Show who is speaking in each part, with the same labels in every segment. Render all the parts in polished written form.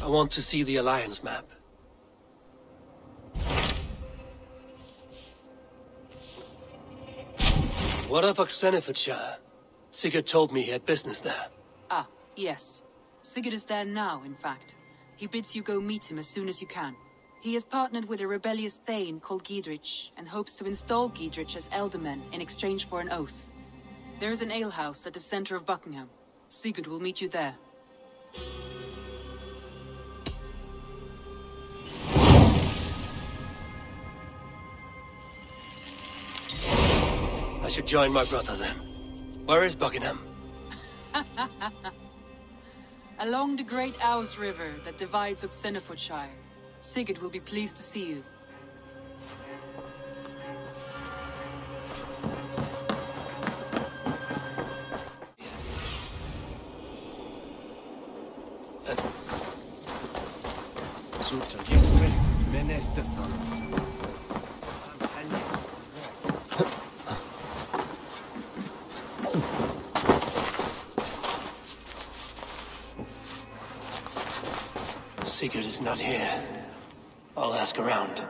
Speaker 1: I want to see the Alliance map. What of Oxenefordscire? Sigurd told me he had business there.
Speaker 2: Ah, yes. Sigurd is there now, in fact. He bids you go meet him as soon as you can. He has partnered with a rebellious Thane called Giedrich, and hopes to install Giedrich as Elderman in exchange for an oath. There is an alehouse at the center of Buckingham. Sigurd will meet you there.
Speaker 1: I should join my brother then. Where is Buckingham?
Speaker 2: Along the great Ouse River that divides Oxenefordscire. Sigurd will be pleased to see you.
Speaker 1: Sigurd is not here. I'll ask around.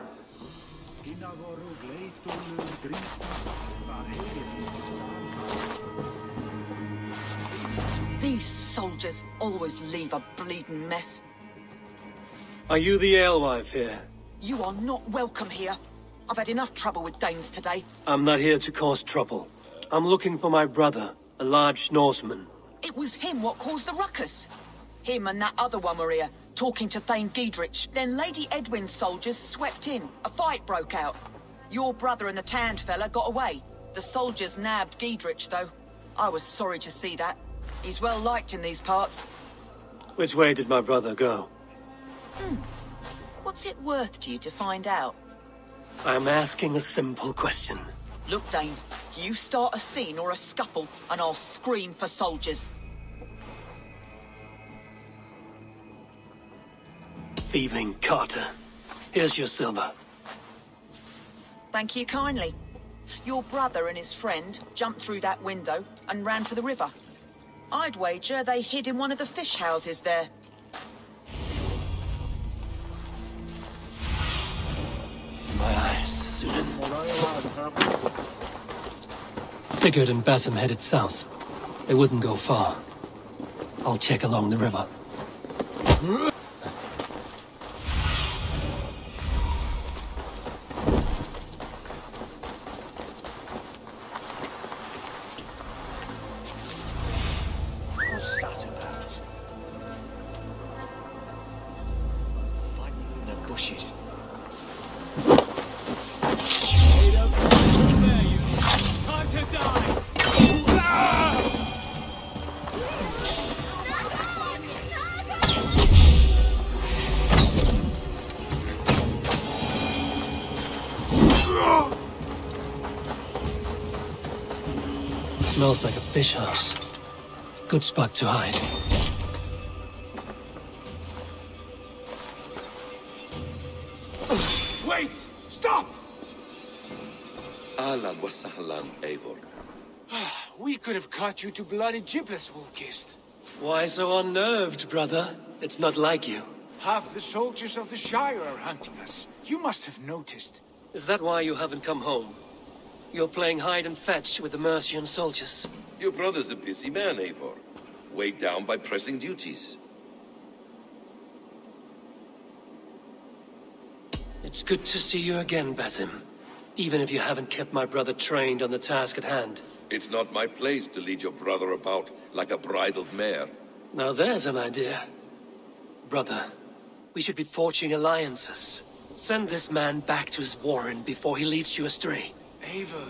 Speaker 3: These soldiers always leave a bleeding mess.
Speaker 1: Are you the alewife here?
Speaker 3: You are not welcome here. I've had enough trouble with Danes today.
Speaker 1: I'm not here to cause trouble. I'm looking for my brother, a large Norseman.
Speaker 3: It was him what caused the ruckus. Him and that other one were here, talking to Thane Giedrich. Then Lady Edwin's soldiers swept in. A fight broke out. Your brother and the tanned fella got away. The soldiers nabbed Giedrich, though. I was sorry to see that. He's well liked in these parts.
Speaker 1: Which way did my brother go?
Speaker 3: What's it worth to you to find out?
Speaker 1: I'm asking a simple question.
Speaker 3: Look, Dane, you start a scene or a scuffle, and I'll scream for soldiers.
Speaker 1: Thieving Carter. Here's your silver.
Speaker 3: Thank you kindly. Your brother and his friend jumped through that window and ran for the river. I'd wager they hid in one of the fish houses there.
Speaker 1: My eyes, Sunan. Sigurd and Basim headed south. They wouldn't go far. I'll check along the river.
Speaker 4: What's that about? Fighting in the bushes. Time to die!
Speaker 1: Smells like a fish house. Good spot to hide.
Speaker 4: Wait! Stop!
Speaker 5: Ahlan wa sahlan, Eivor.
Speaker 4: We could have cut you to bloody giblets, Wolf-Kissed.
Speaker 1: Why so unnerved, brother? It's not like you.
Speaker 4: Half the soldiers of the Shire are hunting us. You must have noticed.
Speaker 1: Is that why you haven't come home? You're playing hide and fetch with the Mercian soldiers.
Speaker 5: Your brother's a busy man, Eivor. Weighed down by pressing duties.
Speaker 1: It's good to see you again, Basim. Even if you haven't kept my brother trained on the task at hand.
Speaker 5: It's not my place to lead your brother about like a bridled mare.
Speaker 1: Now there's an idea. Brother, we should be forging alliances. Send this man back to his warren before he leads you astray.
Speaker 4: Eivor,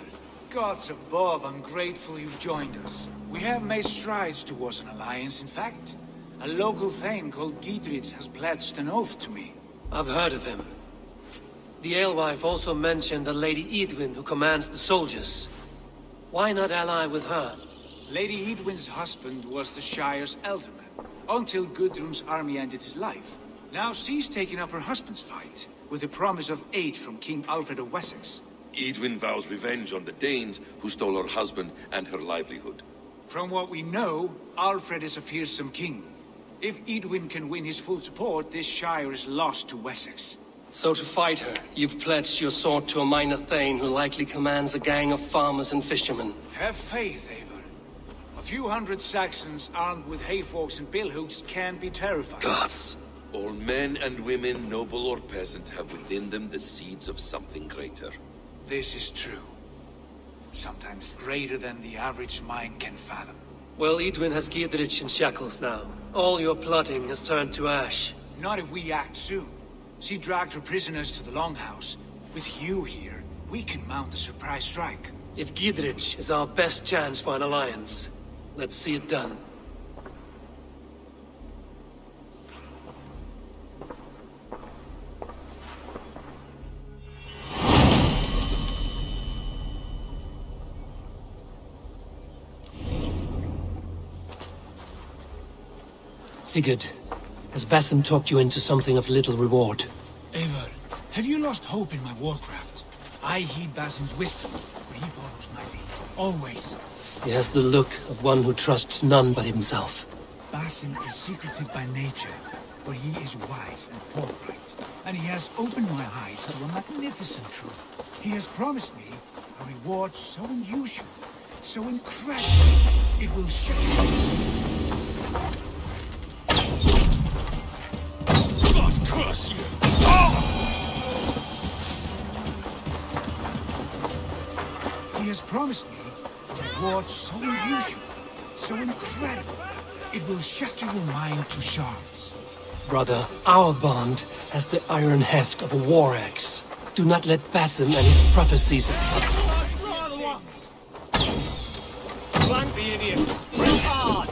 Speaker 4: gods above, I'm grateful you've joined us. We have made strides towards an alliance, in fact. A local Thane called Giedrich has pledged an oath to me.
Speaker 1: I've heard of him. The alewife also mentioned a Lady Edwin who commands the soldiers. Why not ally with her?
Speaker 4: Lady Edwin's husband was the Shire's Elderman, until Gudrun's army ended his life. Now she's taking up her husband's fight, with the promise of aid from King Alfred of Wessex.
Speaker 5: Edwin vows revenge on the Danes who stole her husband and her livelihood.
Speaker 4: From what we know, Alfred is a fearsome king. If Edwin can win his full support, this Shire is lost to Wessex.
Speaker 1: So to fight her, you've pledged your sword to a minor thane who likely commands a gang of farmers and fishermen.
Speaker 4: Have faith, Eivor. A few hundred Saxons armed with hayforks and billhooks can be terrifying.
Speaker 1: Gods.
Speaker 5: All men and women, noble or peasant, have within them the seeds of something greater.
Speaker 4: This is true. Sometimes greater than the average mind can fathom.
Speaker 1: Well, Edwin has Giedrich in shackles now. All your plotting has turned to ash.
Speaker 4: Not if we act soon. She dragged her prisoners to the Longhouse. With you here, we can mount a surprise strike.
Speaker 1: If Giedrich is our best chance for an alliance, let's see it done. Sigurd, has Basim talked you into something of little reward?
Speaker 4: Eivor, have you lost hope in my warcraft? I heed Basim's wisdom, but he follows my lead. Always.
Speaker 1: He has the look of one who trusts none but himself.
Speaker 4: Basim is secretive by nature, but he is wise and forthright. And he has opened my eyes to a magnificent truth. He has promised me a reward so unusual, so incredible, it will shock you.
Speaker 5: Curse you!
Speaker 4: He has promised me a reward so unusual, so incredible, it will shatter your mind to shards.
Speaker 1: Brother, our bond has the iron heft of a war axe. Do not let Basim and his prophecies...
Speaker 6: Flank the idiot! Press hard!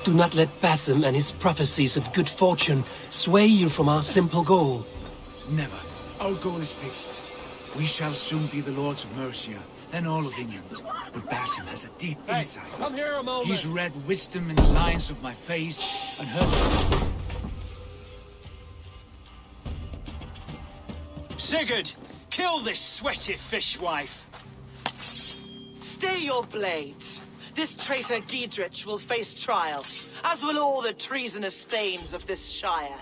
Speaker 1: Do not let Basim and his prophecies of good fortune sway you from our simple goal.
Speaker 4: Never. Our goal is fixed. We shall soon be the Lords of Mercia, then all of England. But Basim has a deep insight.
Speaker 6: Come here a moment.
Speaker 4: He's read wisdom in the lines of my face and heard...
Speaker 6: Sigurd, kill this sweaty fishwife.
Speaker 3: Stay your blades. This traitor Giedrich will face trial, as will all the treasonous thanes of this shire.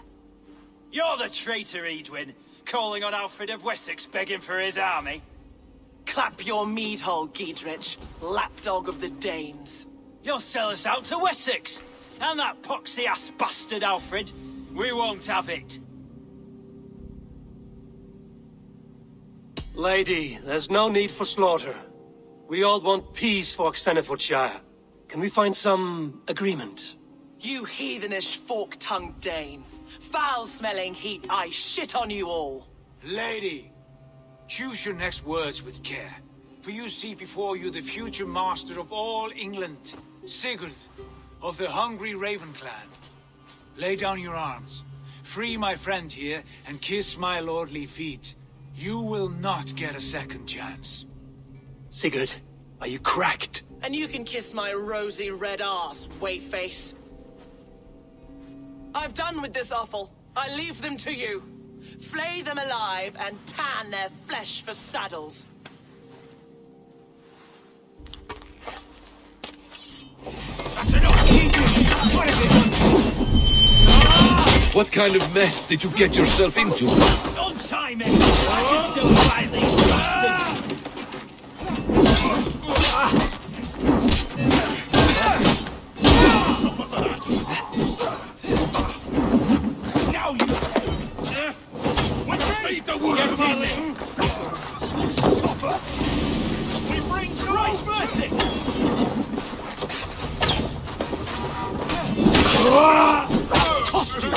Speaker 6: You're the traitor, Edwin, calling on Alfred of Wessex begging for his army.
Speaker 3: Clap your mead hole, Giedrich, lapdog of the Danes.
Speaker 6: You'll sell us out to Wessex, and that poxy-ass bastard Alfred. We won't have it.
Speaker 1: Lady, there's no need for slaughter. We all want peace for Oxenefordscire. Can we find some agreement?
Speaker 3: You heathenish fork-tongued Dane. Foul-smelling heat, I shit on you all.
Speaker 4: Lady, choose your next words with care. For you see before you the future master of all England, Sigurd, of the hungry Raven clan. Lay down your arms. Free my friend here, and kiss my lordly feet. You will not get a second chance.
Speaker 1: Sigurd, are you cracked?
Speaker 3: And you can kiss my rosy red arse, wayface. I've done with this offal. I leave them to you. Flay them alive and tan their flesh for saddles.
Speaker 4: That's enough! What have they done to you?
Speaker 5: What kind of mess did you get yourself into?
Speaker 6: On time, I can still fight these bastards!
Speaker 4: Cost you!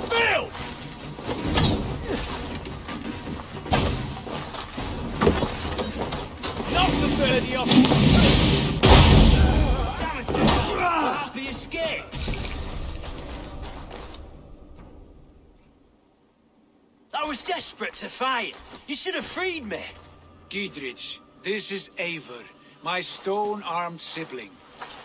Speaker 4: Belle!
Speaker 6: Knock the birdie off! Damn it! Happy escaped! I was desperate to fight. You should have freed me.
Speaker 4: Giedrich, this is Eivor, my stone-armed sibling.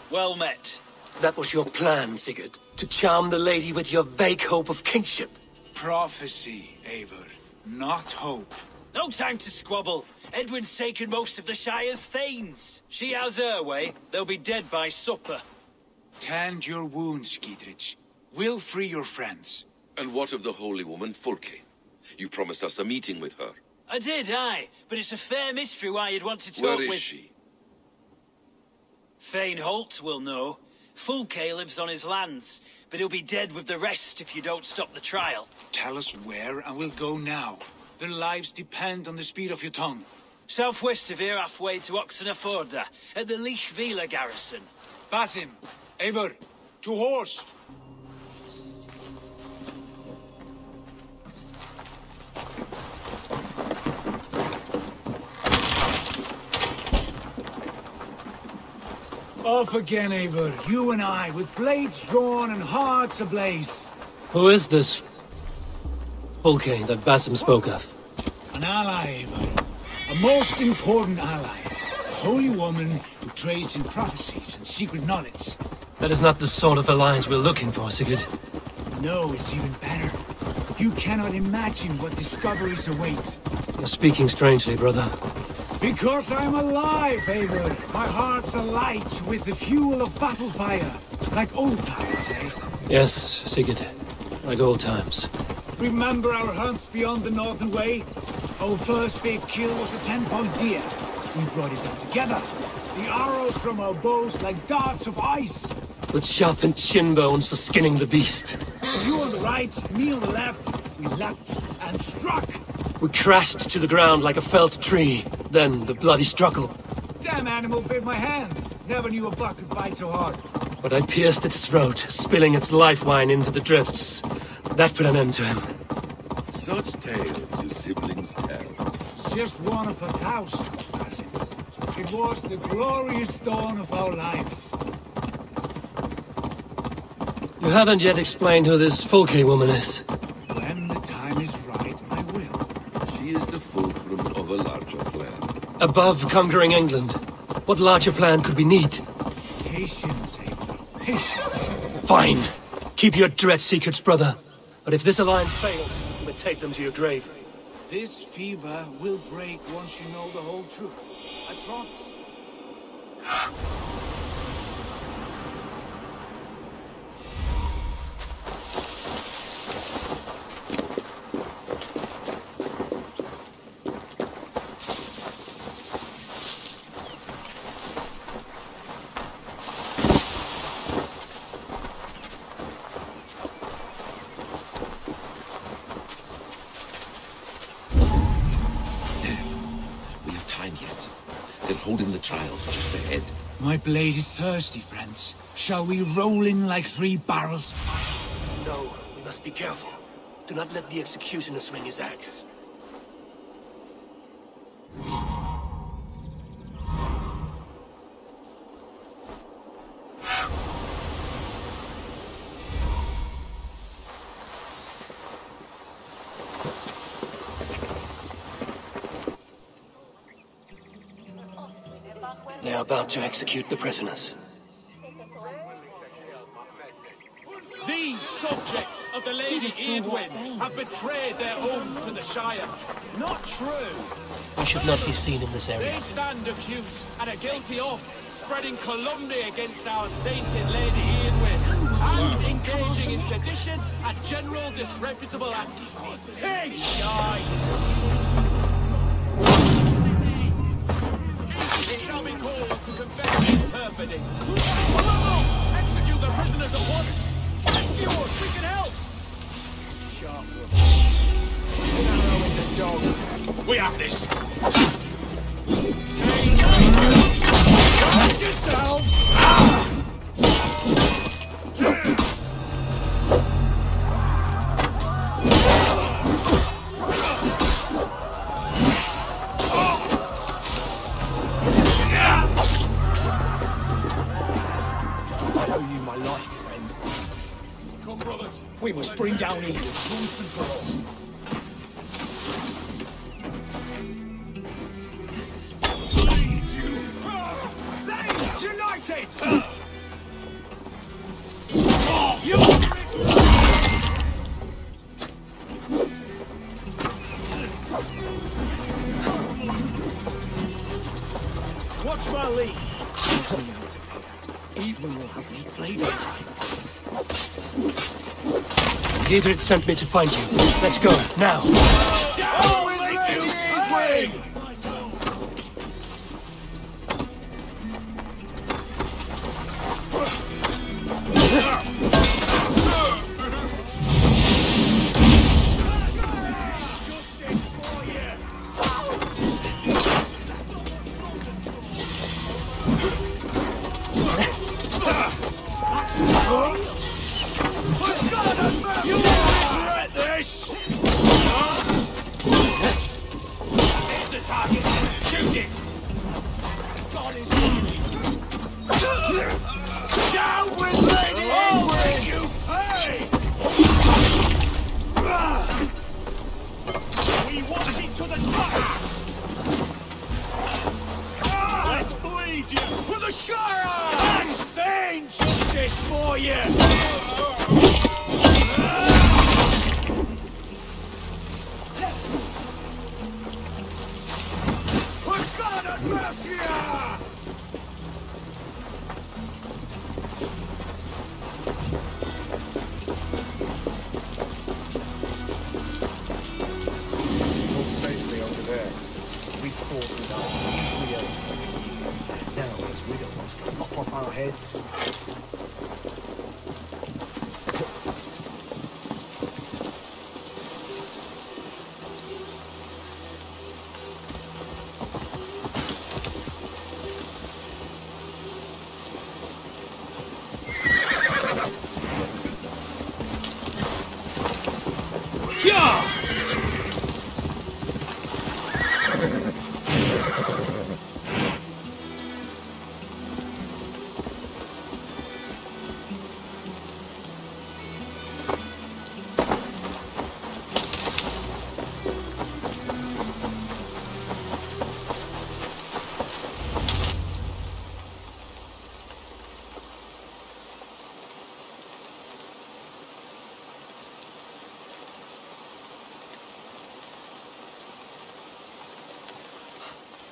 Speaker 6: Well met.
Speaker 1: That was your plan, Sigurd. To charm the lady with your vague hope of kingship.
Speaker 4: Prophecy, Eivor, not hope.
Speaker 6: No time to squabble. Edwin's taken most of the Shire's thanes. She has her way. They'll be dead by supper.
Speaker 4: Tend your wounds, Giedrich. We'll free your friends.
Speaker 5: And what of the holy woman Fulke? You promised us a meeting with her.
Speaker 6: I did, aye. But it's a fair mystery why you'd want to talk
Speaker 5: Where
Speaker 6: with...
Speaker 5: is she?
Speaker 6: Thane Holt will know. Fulke lives on his lands, but he'll be dead with the rest if you don't stop the trial.
Speaker 4: Tell us where, and we'll go now. Their lives depend on the speed of your tongue.
Speaker 6: Southwest of here, halfway to Oxenefordscire, at the Lichvila garrison.
Speaker 4: Basim, Eivor, to horse! Off again, Eivor. You and I, with blades drawn and hearts ablaze.
Speaker 1: Who is this Fulke that Basim spoke of?
Speaker 4: An ally, Eivor. A most important ally. A holy woman who trades in prophecies and secret knowledge.
Speaker 1: That is not the sort of alliance we're looking for, Sigurd.
Speaker 4: No, it's even better. You cannot imagine what discoveries await.
Speaker 1: You're speaking strangely, brother.
Speaker 4: Because I'm alive, Eivor. My heart's alight with the fuel of battle fire. Like old times, eh?
Speaker 1: Yes, Sigurd. Like old times.
Speaker 4: Remember our hunts beyond the Northern Way? Our first big kill was a 10-point deer. We brought it down together. The arrows from our bows like darts of ice.
Speaker 1: With sharpened shin bones for skinning the beast.
Speaker 4: You on the right, me on the left. We leapt and struck.
Speaker 1: We crashed to the ground like a felled tree. Then the bloody struggle.
Speaker 4: Damn animal bit my hand. Never knew a buck could bite so hard.
Speaker 1: But I pierced its throat, spilling its life wine into the drifts. That put an end to him.
Speaker 5: Such tales you siblings tell.
Speaker 4: It's just one of 1,000, Basim. It was the glorious dawn of our lives.
Speaker 1: You haven't yet explained who this Fulke woman is.
Speaker 4: When the time is right, I will.
Speaker 5: She is the fulcrum of a larger plan.
Speaker 1: Above conquering England, what larger plan could we need?
Speaker 4: Patience, Eivor. Patience.
Speaker 1: Fine. Keep your dread secrets, brother. But if this alliance fails, you may take them to your grave.
Speaker 4: This fever will break once you know the whole truth. I promise.
Speaker 5: Holding the trials just ahead.
Speaker 4: My blade is thirsty, friends. Shall we roll in like 3 barrels?
Speaker 1: No, we must be careful. Do not let the executioner swing his axe. They are about to execute the prisoners.
Speaker 7: These subjects of the Lady Eadwyn have betrayed their homes to the Shire. Not true.
Speaker 1: We should not be seen in this area.
Speaker 7: They stand accused and are guilty of spreading calumny against our sainted Lady Eadwyn and engaging in sedition and general disreputable acts. Hey, guys! Shall be called to confess his perfidy. Execute the prisoners at once! Rescue us, we can help! Sharp look. An arrow in the dog. We have this! Take yourself! saving my life, friend.
Speaker 5: Come, brothers.
Speaker 7: We must bring down evil once and for all. Flames united! Watch my lead. Coming out of here. Edwin will have me flayed alive.
Speaker 1: Giedrich sent me to find you. Let's go, now.
Speaker 7: Down with Lady Edwin! Justice for you! You regret this! Here's the target. Shoot it! God is down with Lady Edwin! You pay! We want it to the top! Let's bleed you for the Shire! That's vain justice for you! For God and mercy!
Speaker 8: It's all safely over there. We fought with our easily earned for years. Now his widow wants to lop off our heads.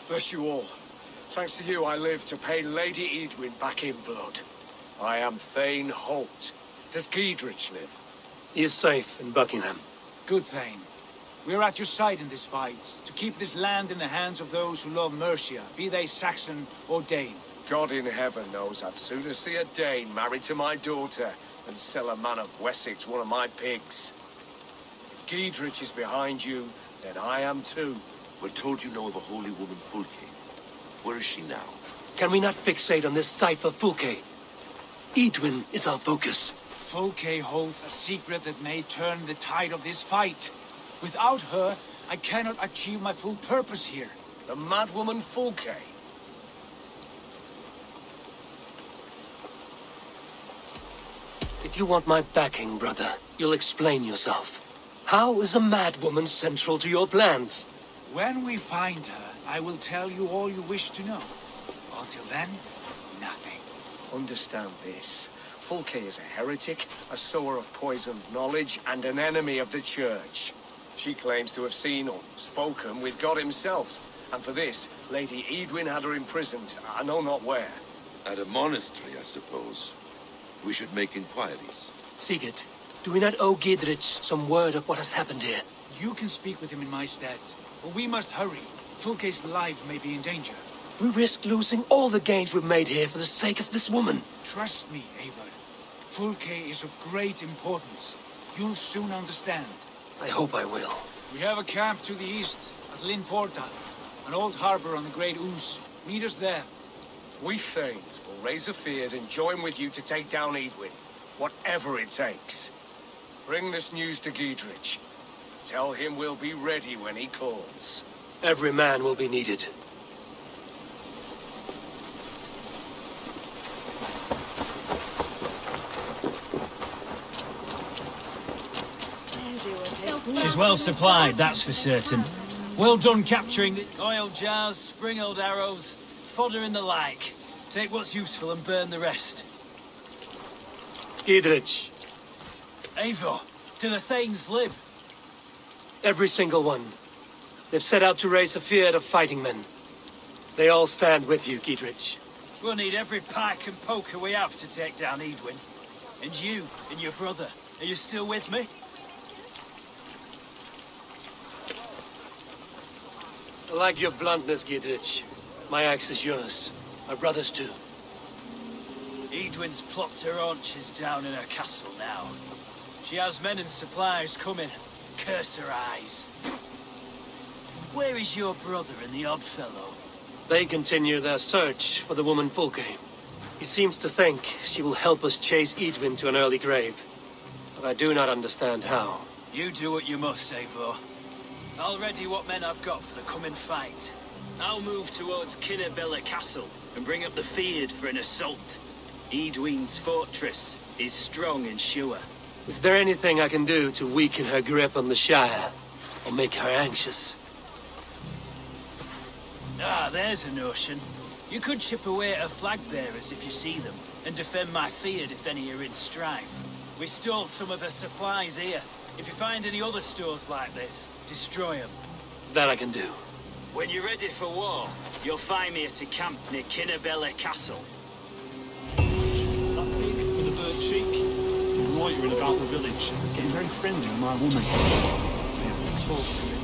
Speaker 7: Bless you all. Thanks to you, I live to pay Lady Edwin back in blood. I am Thane Holt. Does Giedrich live?
Speaker 1: He is safe in Buckingham.
Speaker 4: Good, Thane. We're at your side in this fight, to keep this land in the hands of those who love Mercia, be they Saxon or Dane.
Speaker 7: God in heaven knows I'd sooner see a Dane married to my daughter than sell a man of Wessex one of my pigs. If Giedrich is behind you, then I am too.
Speaker 5: We're told you know of a holy woman, Fulke. Where is she now?
Speaker 1: Can we not fixate on this cipher, Fulke? Edwin is our focus.
Speaker 4: Fulke holds a secret that may turn the tide of this fight. Without her, I cannot achieve my full purpose here.
Speaker 7: The madwoman Fulke.
Speaker 1: If you want my backing, brother, you'll explain yourself. How is a madwoman central to your plans?
Speaker 4: When we find her, I will tell you all you wish to know. Until then, nothing.
Speaker 7: Understand this. Fulke is a heretic, a sower of poisoned knowledge, and an enemy of the Church. She claims to have seen or spoken with God himself. And for this, Lady Edwin had her imprisoned, I know not where.
Speaker 5: At a monastery, I suppose. We should make inquiries.
Speaker 1: Sigurd, do we not owe Giedrich some word of what has happened here?
Speaker 4: You can speak with him in my stead. But we must hurry. Fulke's life may be in danger.
Speaker 1: We risk losing all the gains we've made here for the sake of this woman.
Speaker 4: Trust me, Eivor. Fulke is of great importance. You'll soon understand.
Speaker 1: I hope I will.
Speaker 4: We have a camp to the east at Linfordal, an old harbor on the Great Ouse. Meet us there.
Speaker 7: We Thanes will raise a fear and join with you to take down Edwin, whatever it takes. Bring this news to Giedrich. Tell him we'll be ready when he calls.
Speaker 1: Every man will be needed.
Speaker 6: She's well supplied, that's for certain. Well done capturing the oil jars, spring-old arrows, fodder and the like. Take what's useful and burn the rest.
Speaker 1: Giedrich.
Speaker 6: Eivor, do the Thanes live?
Speaker 1: Every single one. They've set out to raise a fear of fighting men. They all stand with you, Giedrich.
Speaker 6: We'll need every pike and poker we have to take down Edwin. And you, and your brother, are you still with me?
Speaker 1: I like your bluntness, Giedrich. My axe is yours. My brother's too.
Speaker 6: Edwin's plopped her haunches down in her castle now. She has men and supplies coming. Curse her eyes. Where is your brother and the odd fellow?
Speaker 1: They continue their search for the woman Fulke. He seems to think she will help us chase Edwin to an early grave. But I do not understand how.
Speaker 6: You do what you must, Eivor. I'll ready what men I've got for the coming fight. I'll move towards Belle Castle and bring up the feared for an assault. Edwin's fortress is strong and sure.
Speaker 1: Is there anything I can do to weaken her grip on the Shire? Or make her anxious?
Speaker 6: Ah, there's a notion. You could chip away at her flag bearers if you see them, and defend my feared if any are in strife. We stole some of her supplies here. If you find any other stores like this, destroy them.
Speaker 1: That I can do.
Speaker 6: When you're ready for war, you'll find me at a camp near Belle Castle.
Speaker 9: That pig with the bird cheek, loitering about the village, getting very friendly with my woman. I have to talk to him.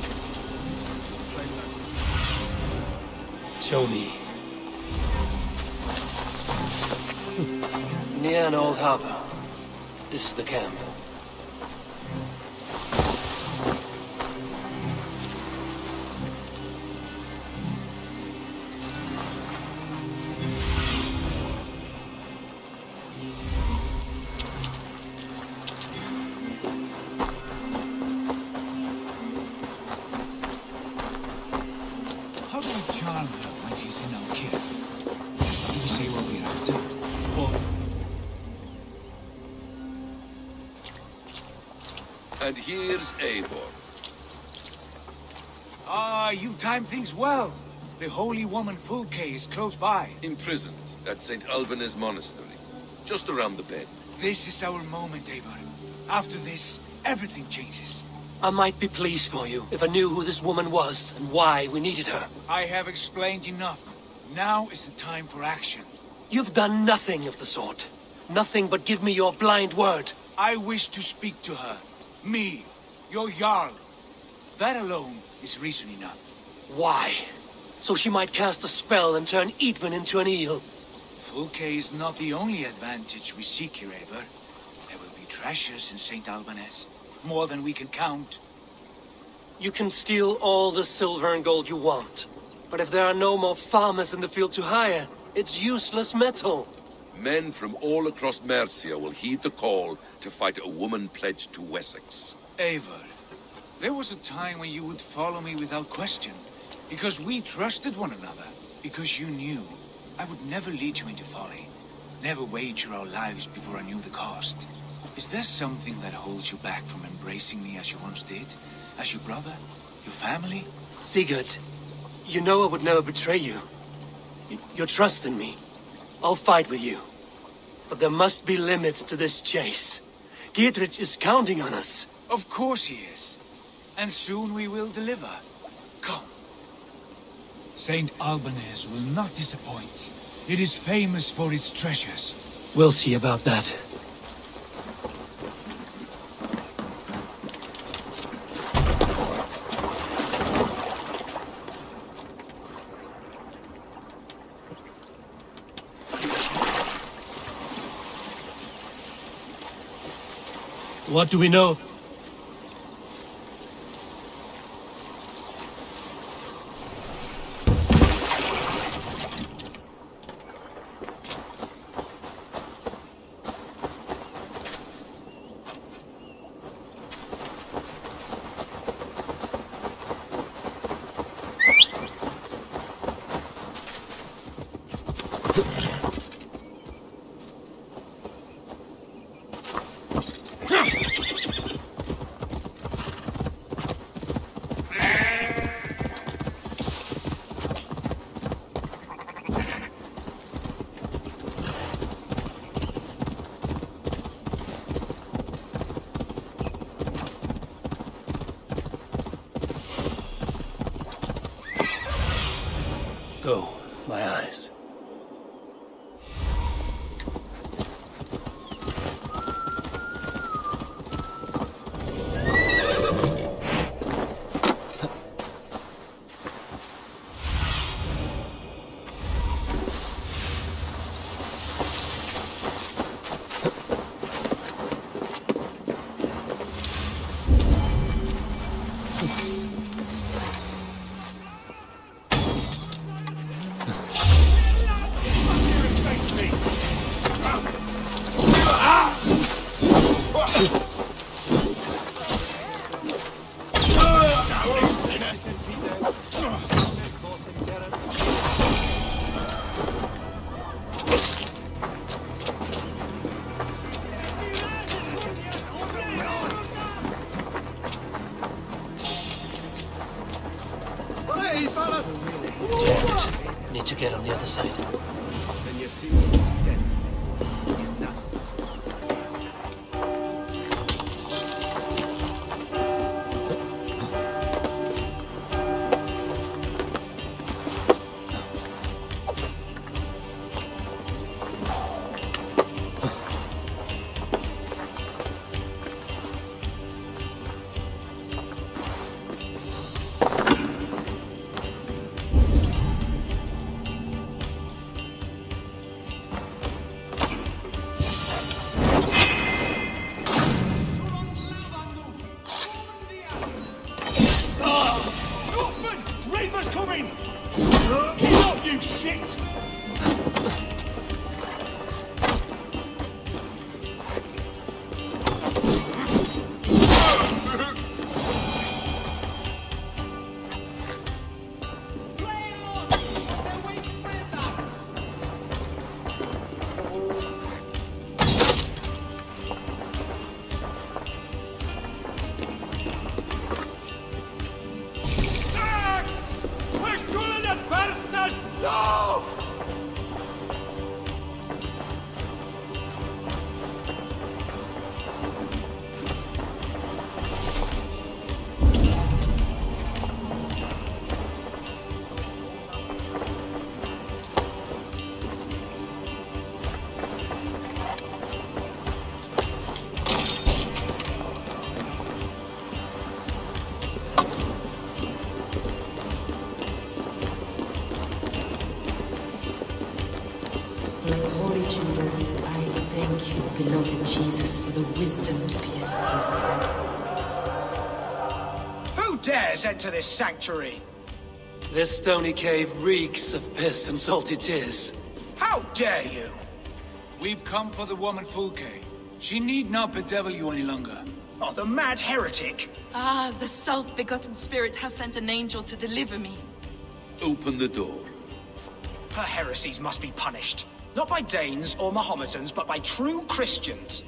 Speaker 1: Show me. Near an old harbor. This is the camp.
Speaker 4: How do we charm her when she's in our care? Do we say what we have to? Or...
Speaker 5: And here's Eivor.
Speaker 4: Ah, you timed things well. The holy woman Fulke is close by.
Speaker 5: Imprisoned at St. Albanes Monastery. Just around the bend.
Speaker 4: This is our moment, Eivor. After this, everything changes.
Speaker 1: I might be pleased for you if I knew who this woman was and why we needed her.
Speaker 4: I have explained enough. Now is the time for action.
Speaker 1: You've done nothing of the sort. Nothing but give me your blind word.
Speaker 4: I wish to speak to her. Me, your Jarl. That alone is reason enough.
Speaker 1: Why? So she might cast a spell and turn Edwin into an eel.
Speaker 4: Fulke is not the only advantage we seek here, Eivor. There will be treasures in St. Albanes. More than we can count.
Speaker 1: You can steal all the silver and gold you want. But if there are no more farmers in the field to hire, it's useless metal.
Speaker 5: Men from all across Mercia will heed the call to fight a woman pledged to Wessex.
Speaker 4: Eivor, there was a time when you would follow me without question. Because we trusted one another. Because you knew I would never lead you into folly. Never wager our lives before I knew the cost. Is there something that holds you back from embracing me as you once did? As your brother? Your family?
Speaker 1: Sigurd, you know I would never betray you. Your trust in me. I'll fight with you. But there must be limits to this chase. Giedrich is counting on us.
Speaker 4: Of course he is. And soon we will deliver. Come. St. Albanes will not disappoint. It is famous for its treasures.
Speaker 1: We'll see about that. What do we know? Jammed. Need to get on the other side.
Speaker 8: Then you see then. He's nuts.
Speaker 2: Beloved Jesus, for the wisdom to pierce his plan.
Speaker 7: Who dares enter this sanctuary?
Speaker 1: This stony cave reeks of piss and salty tears.
Speaker 7: How dare you?
Speaker 4: We've come for the woman Fulke. She need not bedevil you any longer.
Speaker 7: Oh, the mad heretic!
Speaker 10: Ah, the self-begotten spirit has sent an angel to deliver me.
Speaker 5: Open the door.
Speaker 7: Her heresies must be punished. Not by Danes or Mohammedans, but by true Christians.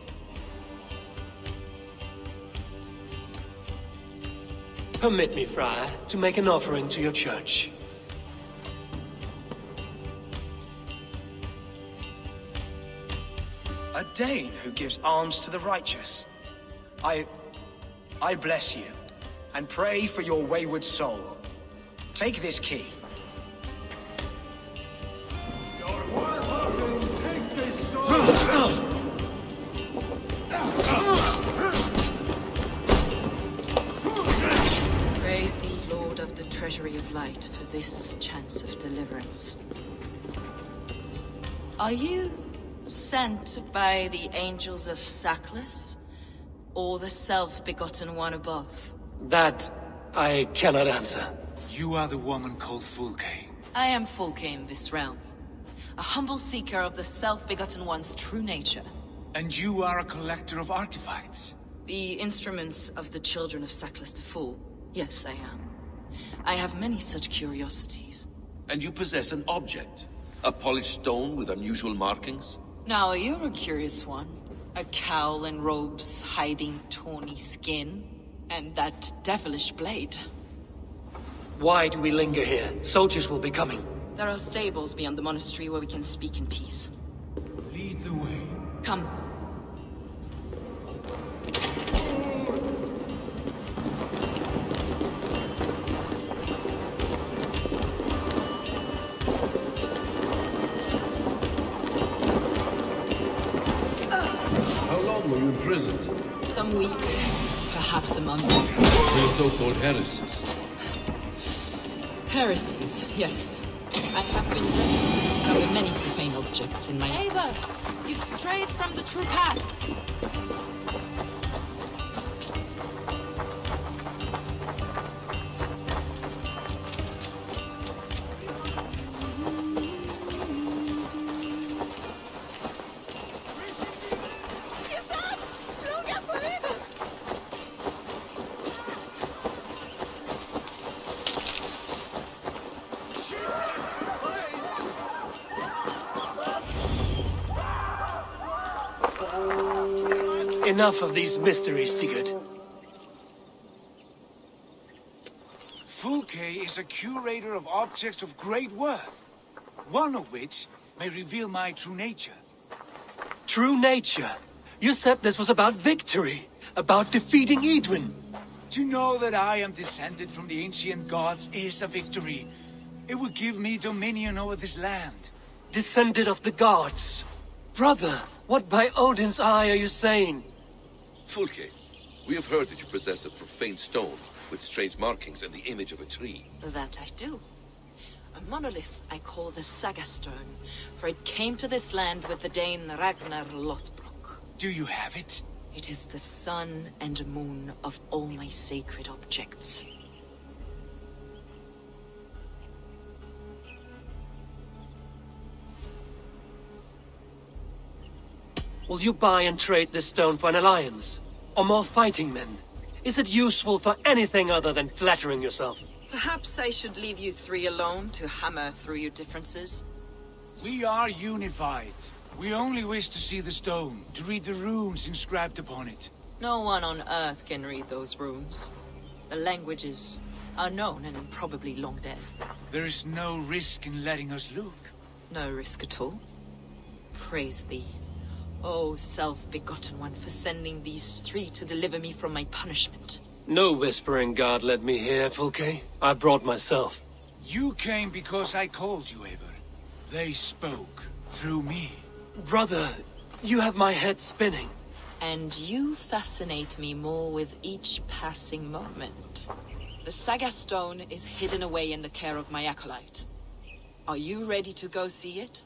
Speaker 1: Permit me, Friar, to make an offering to your church.
Speaker 7: A Dane who gives alms to the righteous. I bless you, and pray for your wayward soul. Take this key.
Speaker 2: Praise thee, Lord of the Treasury of Light, for this chance of deliverance.
Speaker 10: Are you sent by the angels of Sackless, or the self-begotten one above?
Speaker 1: That I cannot answer.
Speaker 4: You are the woman called Fulke.
Speaker 10: I am Fulke in this realm, a humble seeker of the self-begotten one's true nature.
Speaker 4: And you are a collector of artifacts?
Speaker 10: The instruments of the children of Sackless the Fool. Yes, I am. I have many such curiosities.
Speaker 5: And you possess an object? A polished stone with unusual markings?
Speaker 10: Now, you're a curious one. A cowl and robes hiding tawny skin. And that devilish blade.
Speaker 1: Why do we linger here? Soldiers will be coming.
Speaker 10: There are stables beyond the monastery where we can speak in peace.
Speaker 4: Lead the way.
Speaker 10: Come.
Speaker 5: How long were you imprisoned?
Speaker 10: Some weeks, perhaps a month.
Speaker 5: For the so-called heresies?
Speaker 10: Heresies, yes. I have been blessed to discover many profane objects in my...
Speaker 11: Ava! You've strayed from the true path!
Speaker 1: Enough of these mysteries, Sigurd.
Speaker 4: Fulke is a curator of objects of great worth, one of which may reveal my true nature.
Speaker 1: True nature? You said this was about victory, about defeating Edwin.
Speaker 4: To know that I am descended from the ancient gods is a victory. It would give me dominion over this land.
Speaker 1: Descended of the gods? Brother, what by Odin's eye are you saying?
Speaker 5: Fulke, we have heard that you possess a profane stone with strange markings and the image of a tree.
Speaker 10: That I do. A monolith I call the Saga Stone, for it came to this land with the Dane Ragnar Lothbrok.
Speaker 4: Do you have it?
Speaker 10: It is the sun and moon of all my sacred objects.
Speaker 1: Will you buy and trade this stone for an alliance? Or more fighting men? Is it useful for anything other than flattering yourself?
Speaker 10: Perhaps I should leave you three alone to hammer through your differences?
Speaker 4: We are unified. We only wish to see the stone, to read the runes inscribed upon it.
Speaker 10: No one on Earth can read those runes. The language is unknown and probably long dead.
Speaker 4: There is no risk in letting us look.
Speaker 10: No risk at all. Praise thee, O self-begotten one, for sending these three to deliver me from my punishment.
Speaker 1: No whispering God led me here, Fulke. I brought myself.
Speaker 4: You came because I called you, Eivor. They spoke through me.
Speaker 1: Brother, you have my head spinning.
Speaker 10: And you fascinate me more with each passing moment. The Saga Stone is hidden away in the care of my acolyte. Are you ready to go see it?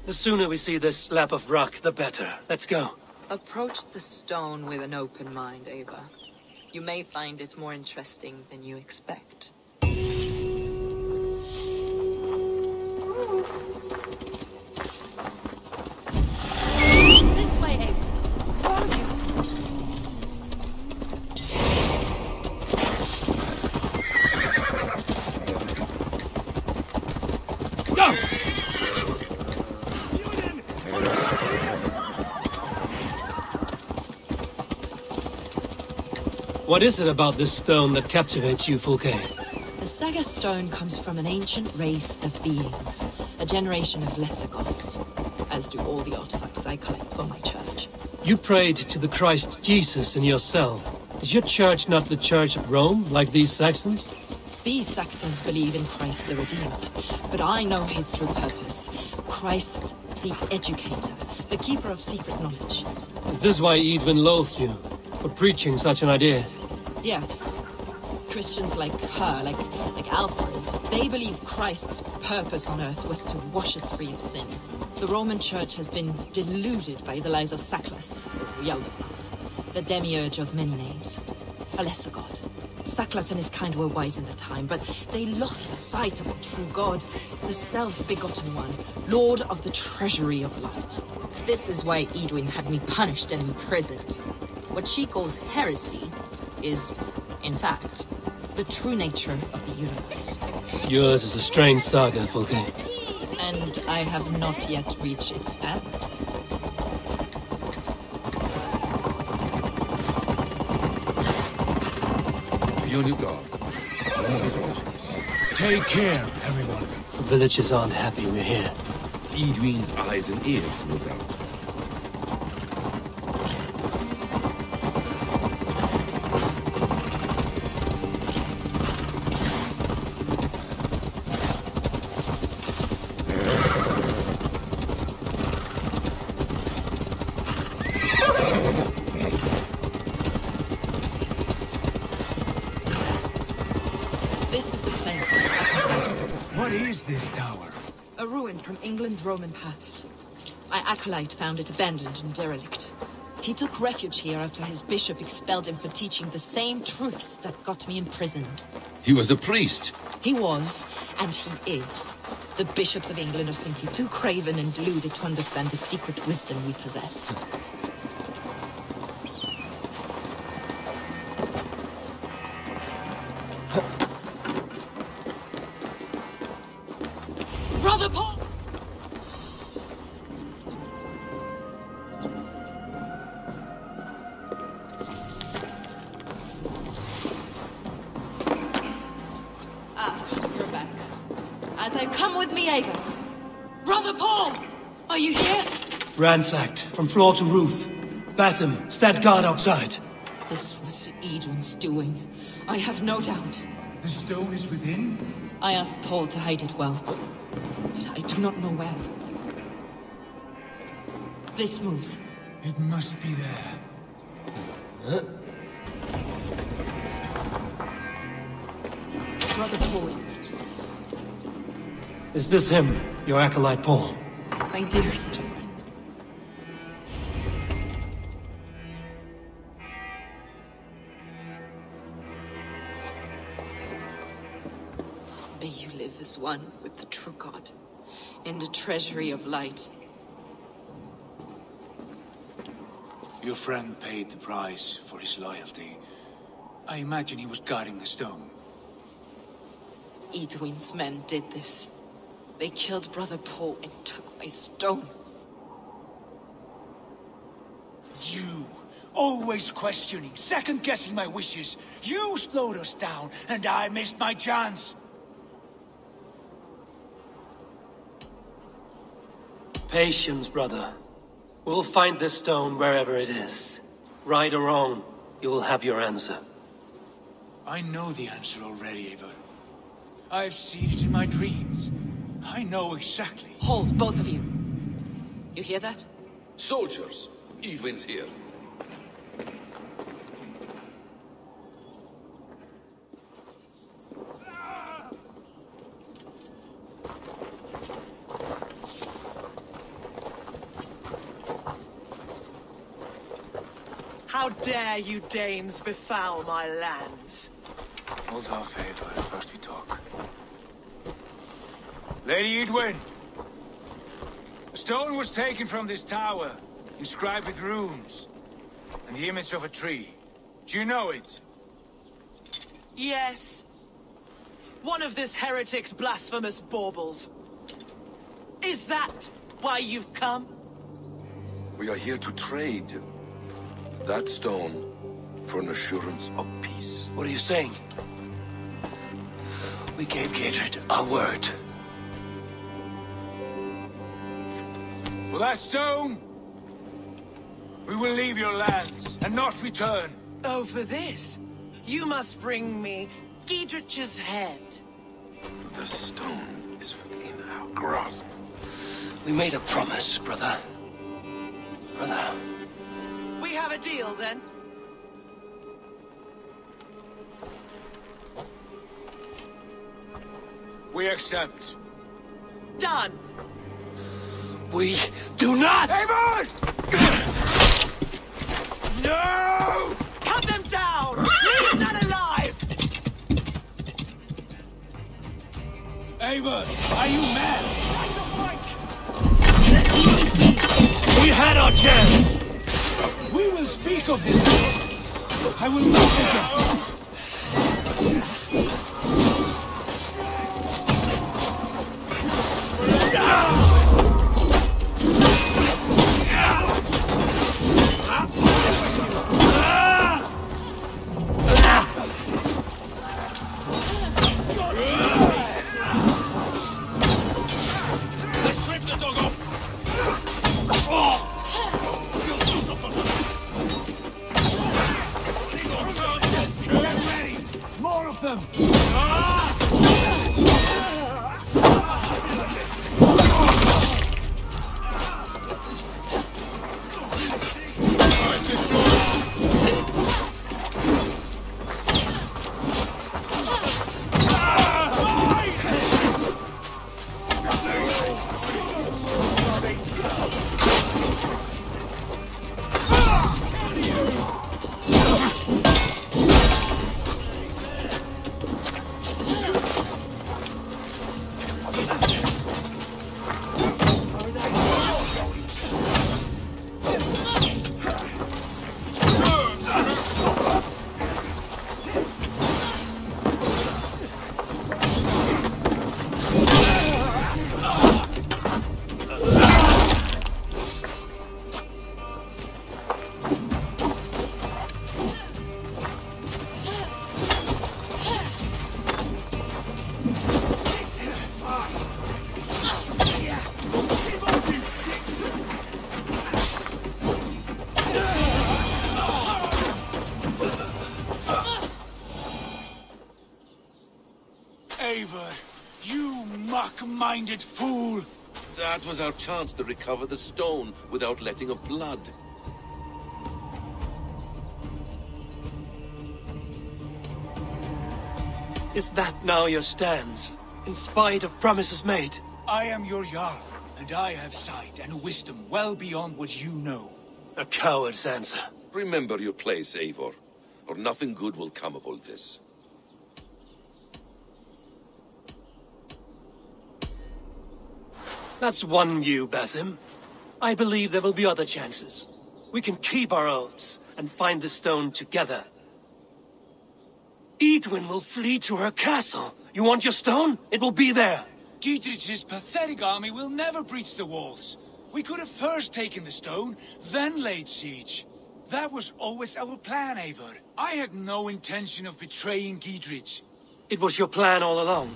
Speaker 1: The sooner we see this slab of rock, the better. Let's go.
Speaker 10: Approach the stone with an open mind, Eivor. You may find it more interesting than you expect.
Speaker 11: This way, Eivor. Where are you?
Speaker 1: Go! What is it about this stone that captivates you, Fulke?
Speaker 10: The Saga Stone comes from an ancient race of beings, a generation of lesser gods, as do all the artifacts I collect for my church.
Speaker 1: You prayed to the Christ Jesus in your cell. Is your church not the Church of Rome, like these Saxons?
Speaker 10: These Saxons believe in Christ the Redeemer, but I know his true purpose. Christ the Educator, the keeper of secret knowledge.
Speaker 1: Is this why Edwin loathed you? For preaching such an idea?
Speaker 10: Yes. Christians like her, like Alfred, they believe Christ's purpose on earth was to wash us free of sin. The Roman Church has been deluded by the lies of Saklas, or Yaldabaoth, the demiurge of many names. A lesser god. Saklas and his kind were wise in their time, but they lost sight of the true God, the self-begotten one, Lord of the treasury of light. This is why Edwin had me punished and imprisoned. What she calls heresy is, in fact, the true nature of the universe.
Speaker 1: Yours is a strange saga, Fulke.
Speaker 10: And I have not yet reached its end.
Speaker 5: Be on your guard.
Speaker 8: Somebody's watching us.
Speaker 4: Take care, everyone.
Speaker 1: The villagers aren't happy we're here.
Speaker 5: Edwin's eyes and ears, no doubt.
Speaker 10: This is the place.
Speaker 4: What is this tower?
Speaker 10: A ruin from England's Roman past. My acolyte found it abandoned and derelict. He took refuge here after his bishop expelled him for teaching the same truths that got me imprisoned.
Speaker 5: He was a priest.
Speaker 10: He was, and he is. The bishops of England are simply too craven and deluded to understand the secret wisdom we possess.
Speaker 11: Brother Paul!
Speaker 10: me, Ava. Brother Paul! Are you here?
Speaker 1: Ransacked, from floor to roof. Basim, stand guard outside.
Speaker 10: This was Edwin's doing. I have no doubt.
Speaker 4: The stone is within?
Speaker 10: I asked Paul to hide it well, but I do not know where. This moves.
Speaker 4: It must be there.
Speaker 10: Brother Paul.
Speaker 1: Is this him, your acolyte Paul?
Speaker 10: My dearest friend. May you live as one with the true God, in the treasury of light.
Speaker 4: Your friend paid the price for his loyalty. I imagine he was guarding the stone.
Speaker 10: Edwin's men did this. They killed Brother Paul and took my stone.
Speaker 4: You, always questioning, second-guessing my wishes. You slowed us down, and I missed my chance.
Speaker 1: Patience, brother. We'll find this stone wherever it is. Right or wrong, you will have your answer.
Speaker 4: I know the answer already, Ava. I've seen it in my dreams. I know exactly.
Speaker 10: Hold, both of you. You hear that?
Speaker 5: Soldiers! Edwin's here.
Speaker 12: How dare you Danes befoul my lands?
Speaker 4: Hold off, Ava. First we talk. Lady Edwin! A stone was taken from this tower, inscribed with runes, and the image of a tree. Do you know it?
Speaker 12: Yes. One of this heretic's blasphemous baubles. Is that why you've come?
Speaker 5: We are here to trade that stone for an assurance of peace.
Speaker 1: What are you saying? We gave Gatred our word.
Speaker 4: For that stone, we will leave your lands and not return.
Speaker 12: Oh, for this, you must bring me Giedrich's head.
Speaker 5: The stone is within our grasp.
Speaker 1: We made a promise, brother. Brother.
Speaker 12: We have a deal, then?
Speaker 4: We accept.
Speaker 12: Done.
Speaker 1: We do not!
Speaker 4: Avon! No!
Speaker 12: Cut them down! Leave none alive!
Speaker 4: Avon, are you mad?
Speaker 1: We had our chance!
Speaker 4: We will speak of this. I will not forget. Eivor, you muck-minded fool!
Speaker 5: That was our chance to recover the stone without letting of blood.
Speaker 1: Is that now your stance, in spite of promises made?
Speaker 4: I am your Jarl, and I have sight and wisdom well beyond what you know.
Speaker 1: A coward's answer.
Speaker 5: Remember your place, Eivor, or nothing good will come of all this.
Speaker 1: That's one view, Basim. I believe there will be other chances. We can keep our oaths and find the stone together. Edwin will flee to her castle. You want your stone? It will be there.
Speaker 4: Giedrich's pathetic army will never breach the walls. We could have first taken the stone, then laid siege. That was always our plan, Eivor. I had no intention of betraying Giedrich.
Speaker 1: It was your plan all along.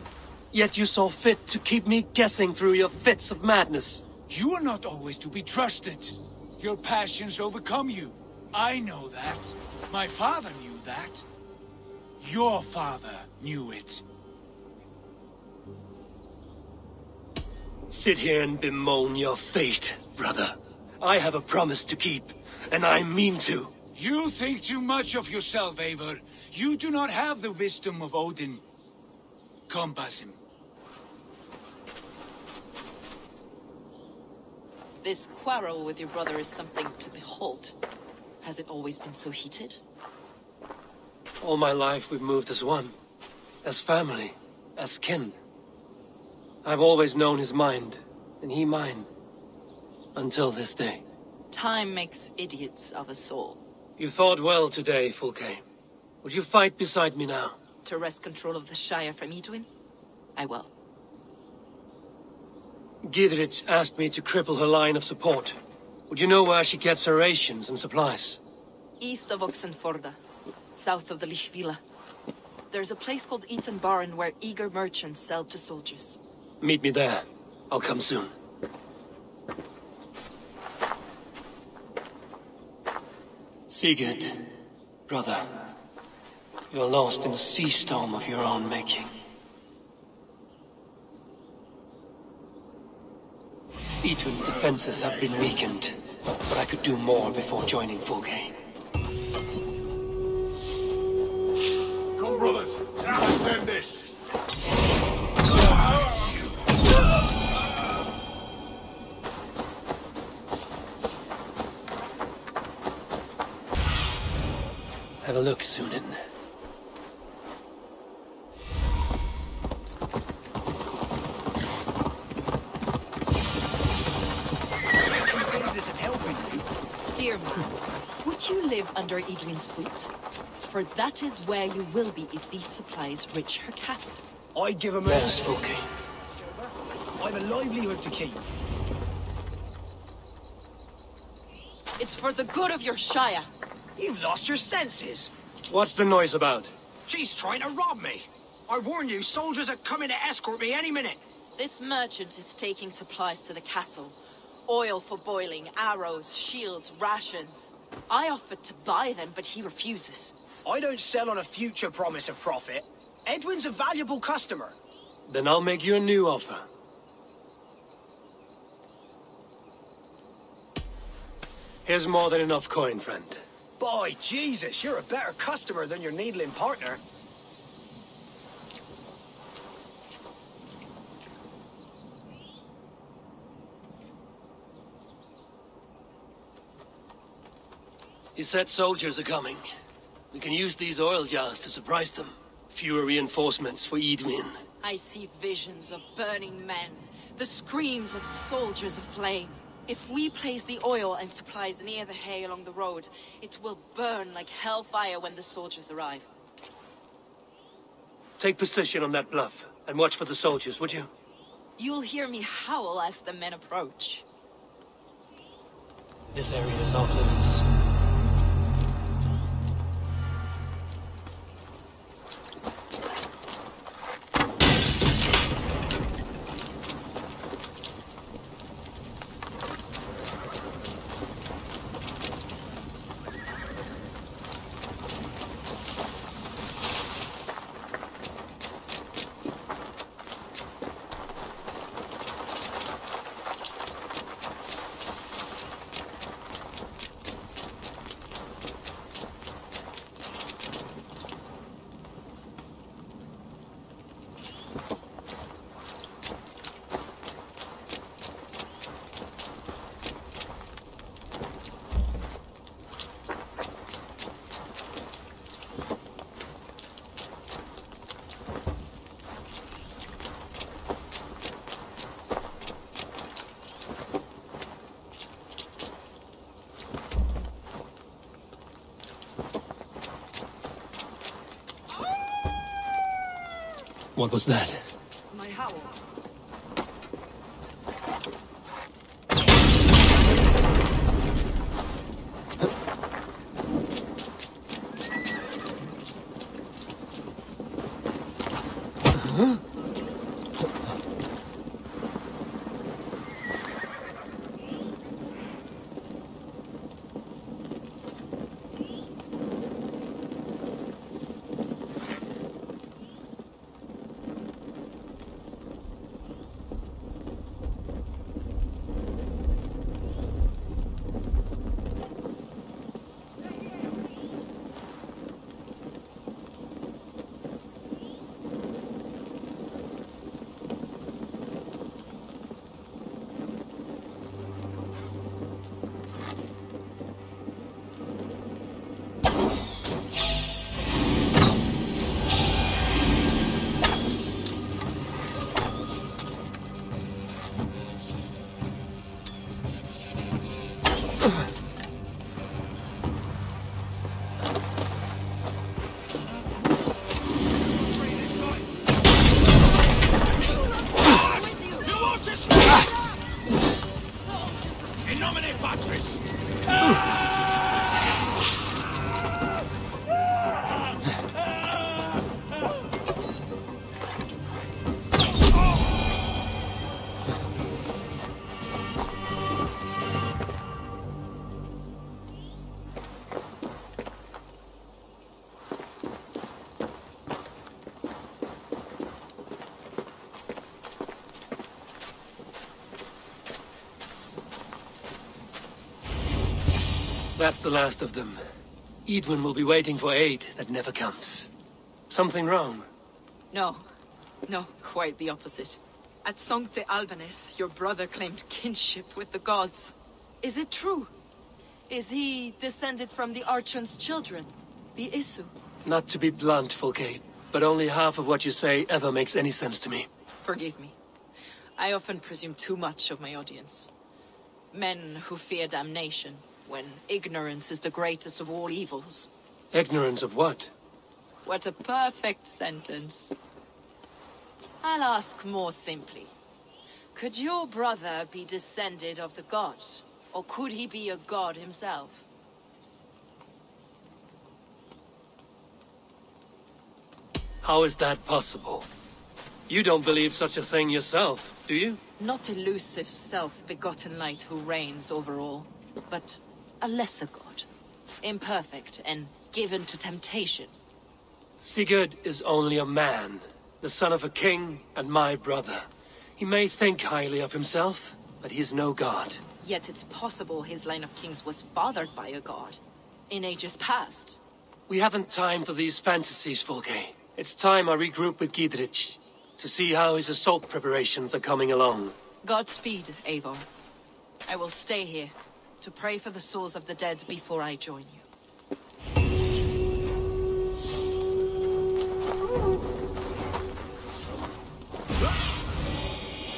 Speaker 1: Yet you saw fit to keep me guessing through your fits of madness.
Speaker 4: You are not always to be trusted. Your passions overcome you. I know that. My father knew that. Your father knew it.
Speaker 1: Sit here and bemoan your fate, brother. I have a promise to keep, and I mean to.
Speaker 4: You think too much of yourself, Eivor. You do not have the wisdom of Odin. Come, Basim.
Speaker 10: This quarrel with your brother is something to behold. Has it always been so heated?
Speaker 1: All my life we've moved as one. As family. As kin. I've always known his mind, and he mine. Until this day.
Speaker 10: Time makes idiots of us all.
Speaker 1: You fought well today, Fulke. Would you fight beside me now?
Speaker 10: To wrest control of the Shire from Edwin? I will.
Speaker 1: Giedrich asked me to cripple her line of support. Would you know where she gets her rations and supplies?
Speaker 10: East of Oxenforda, south of the Lichvila. There's a place called Eaton Barn where eager merchants sell to soldiers.
Speaker 1: Meet me there. I'll come soon. Sigurd, brother. You're lost in a sea storm of your own making. Edwin's defenses have been weakened, but I could do more before joining Fulke.
Speaker 7: Come, brothers. Now send this.
Speaker 1: Have a look, Cyne.
Speaker 10: Dear man, would you live under Edwin's boot? For that is where you will be if these supplies reach her castle.
Speaker 8: I'd give him
Speaker 1: Yes, Fulke.
Speaker 8: I've a livelihood to keep.
Speaker 10: It's for the good of your Shire.
Speaker 8: You've lost your senses.
Speaker 1: What's the noise about?
Speaker 8: She's trying to rob me. I warn you, soldiers are coming to escort me any minute.
Speaker 10: This merchant is taking supplies to the castle. Oil for boiling, arrows, shields, rations. I offered to buy them, but he refuses.
Speaker 8: I don't sell on a future promise of profit. Edwin's a valuable customer.
Speaker 1: Then I'll make you a new offer. Here's more than enough coin, friend.
Speaker 8: By Jesus, you're a better customer than your needling partner.
Speaker 1: He said soldiers are coming. We can use these oil jars to surprise them. Fewer reinforcements for Edwin.
Speaker 10: I see visions of burning men, the screams of soldiers aflame. If we place the oil and supplies near the hay along the road, it will burn like hellfire when the soldiers arrive.
Speaker 1: Take position on that bluff, and watch for the soldiers, would you?
Speaker 10: You'll hear me howl as the men approach.
Speaker 1: This area is off limits. What was that?
Speaker 12: My howl.
Speaker 1: That's the last of them. Edwin will be waiting for aid that never comes. Something wrong?
Speaker 10: No. No, quite the opposite. At Sancte Albanes, your brother claimed kinship with the gods. Is it true? Is he descended from the Archon's children? The Isu?
Speaker 1: Not to be blunt, Fulke, but only half of what you say ever makes any sense to me.
Speaker 10: Forgive me. I often presume too much of my audience. Men who fear damnation, when ignorance is the greatest of all evils.
Speaker 1: Ignorance of what?
Speaker 10: What a perfect sentence. I'll ask more simply. Could your brother be descended of the gods? Or could he be a god himself?
Speaker 1: How is that possible? You don't believe such a thing yourself, do you?
Speaker 10: Not elusive self-begotten light who reigns over all, but a lesser god. Imperfect and given to temptation.
Speaker 1: Sigurd is only a man, the son of a king and my brother. He may think highly of himself, but he is no god.
Speaker 10: Yet it's possible his line of kings was fathered by a god, in ages past.
Speaker 1: We haven't time for these fantasies, Fulke. It's time I regroup with Giedrich, to see how his assault preparations are coming along.
Speaker 10: Godspeed, Eivor. I will stay here, to pray for the souls of the dead before I join you.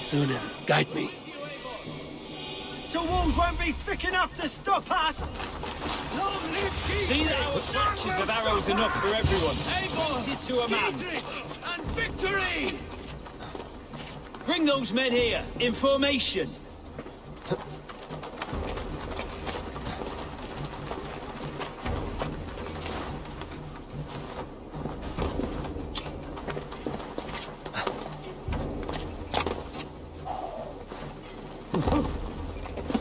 Speaker 1: Cyne, guide me.
Speaker 7: So walls won't be thick enough to stop us!
Speaker 6: See that our patches of arrows enough for everyone. Eivor, to a man.
Speaker 7: And victory!
Speaker 6: Bring those men here, in formation.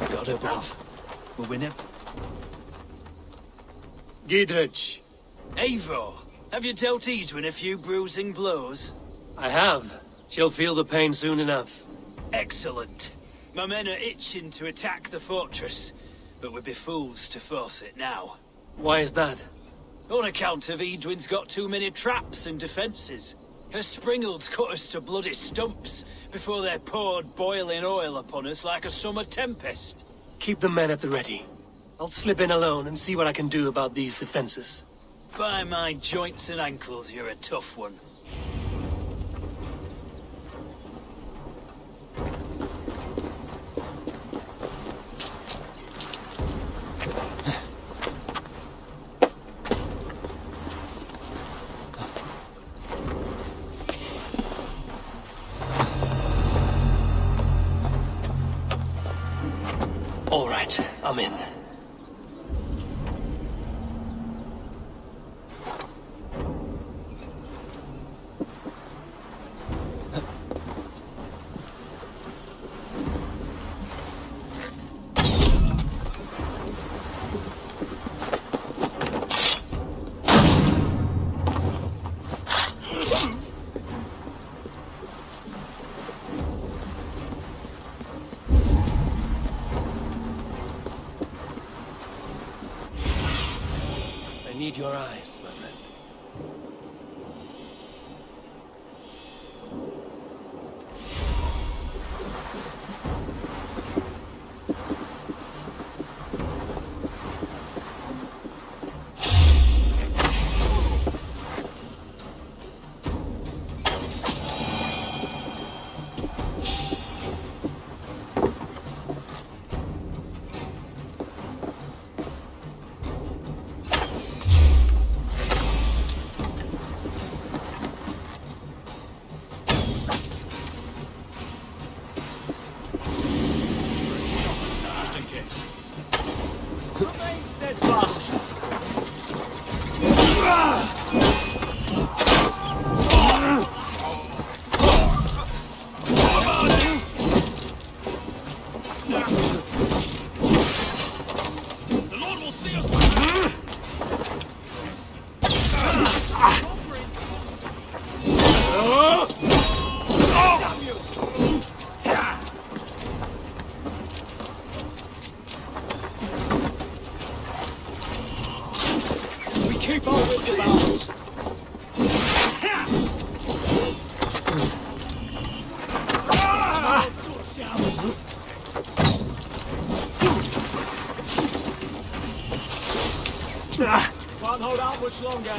Speaker 1: Got her both.
Speaker 6: We'll win him.
Speaker 1: Giedrich.
Speaker 6: Eivor, have you dealt Edwin a few bruising blows?
Speaker 1: I have. She'll feel the pain soon enough.
Speaker 6: Excellent. My men are itching to attack the fortress, but we'd be fools to force it now.
Speaker 1: Why is that?
Speaker 6: On account of Edwin's got too many traps and defences. Her springalds cut us to bloody stumps before they poured boiling oil upon us like a summer tempest.
Speaker 1: Keep the men at the ready. I'll slip in alone and see what I can do about these defenses.
Speaker 6: By my joints and ankles, you're a tough one.
Speaker 1: All right, I'm in. I need your eyes, my friend.
Speaker 7: Keep on with the bounce. Can't hold out much longer.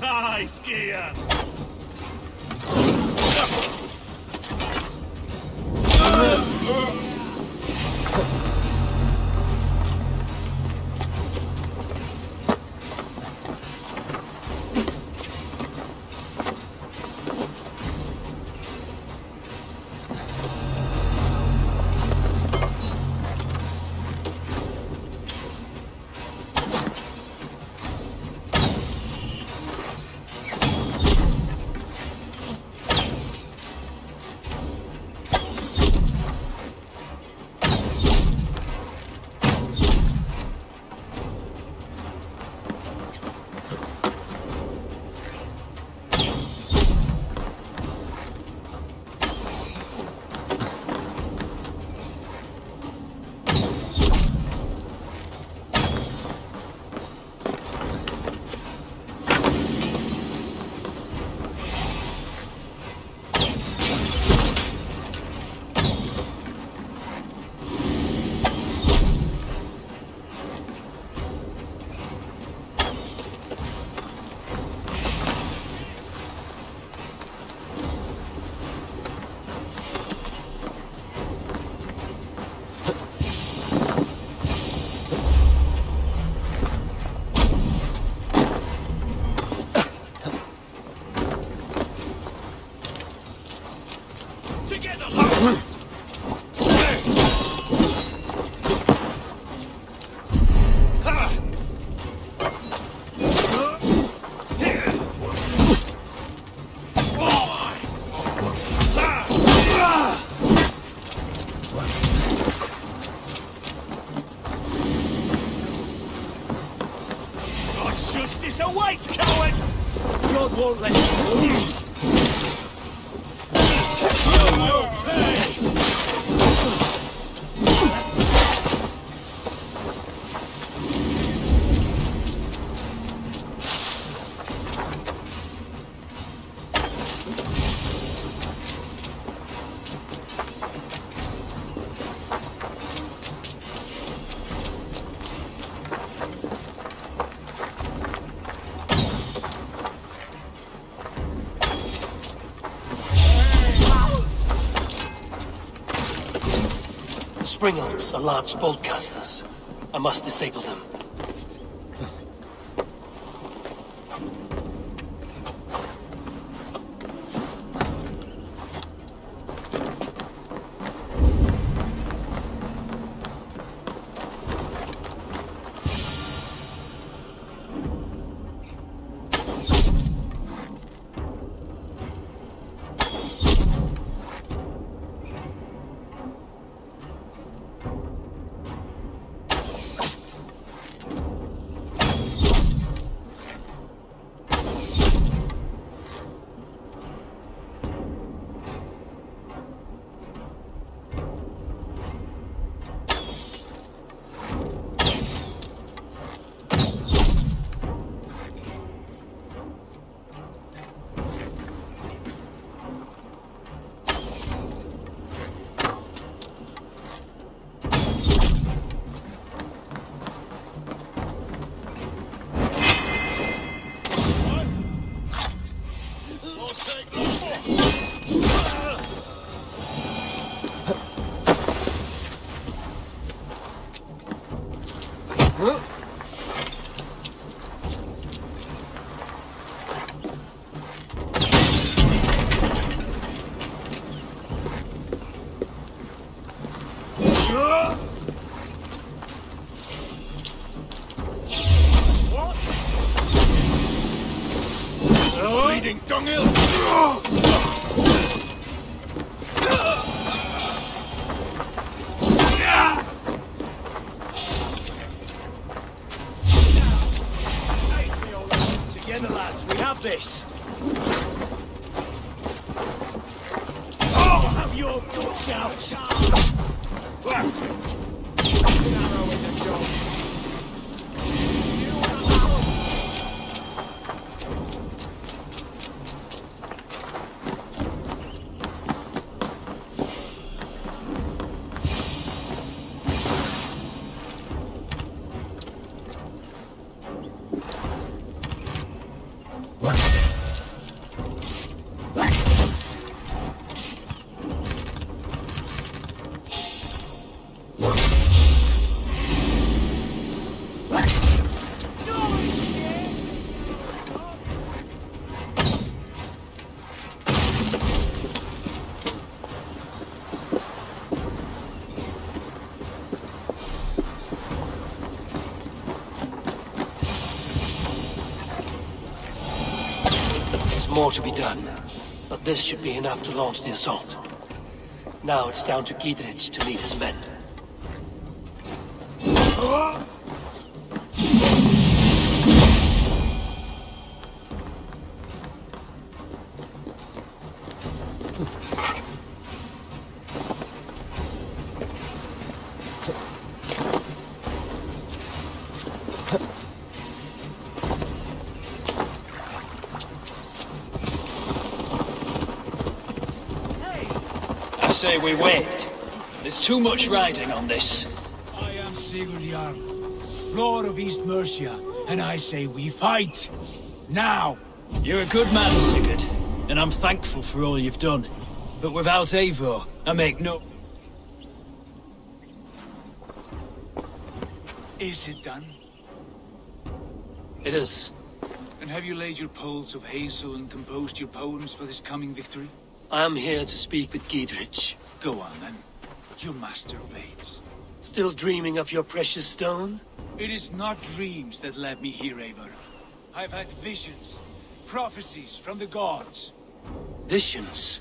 Speaker 9: Nice gear!
Speaker 7: Justice awaits, coward! God won't let you lose!
Speaker 1: Springolds are large bolt casters. I must disable them.
Speaker 7: Together, lads, we have this. Oh, have your guts out. Arrow in the dog.
Speaker 1: More to be done, but this should be enough to launch the assault. Now it's down to Giedrich to lead his men.
Speaker 6: I say we wait. There's too much riding on this.
Speaker 7: I am Sigurd Jarl, Lord of East Mercia, and I say we fight. Now!
Speaker 6: You're a good man, Sigurd, and I'm thankful for all you've done. But without Eivor, I make no...
Speaker 4: Is it done?
Speaker 1: It is.
Speaker 4: And have you laid your poles of hazel and composed your poems for this coming victory?
Speaker 1: I am here to speak with Giedrich.
Speaker 4: Go on, then. You master of aids.
Speaker 1: Still dreaming of your precious stone?
Speaker 4: It is not dreams that led me here, Eivor. I've had visions, prophecies from the gods.
Speaker 1: Visions?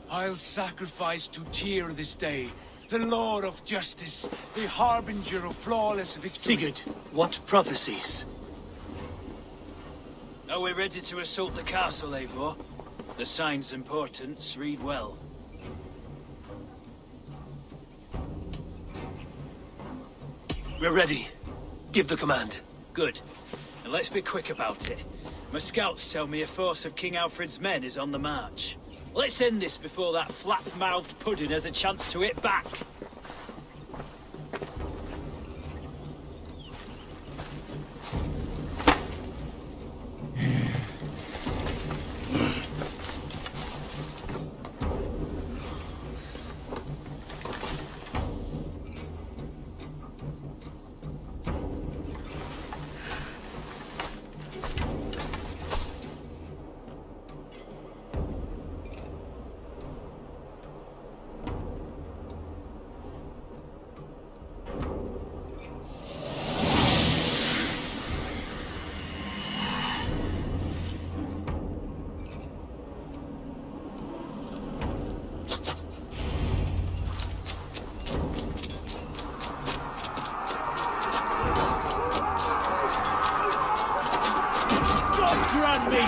Speaker 4: I'll sacrifice to Tyr this day, the Lord of Justice, the harbinger of flawless victory.
Speaker 1: Sigurd, what prophecies?
Speaker 6: Are we ready to assault the castle, Eivor? The sign's importance, read well.
Speaker 1: We're ready. Give the command.
Speaker 6: Good. And let's be quick about it. My scouts tell me a force of King Alfred's men is on the march. Let's end this before that flap-mouthed pudding has a chance to hit back.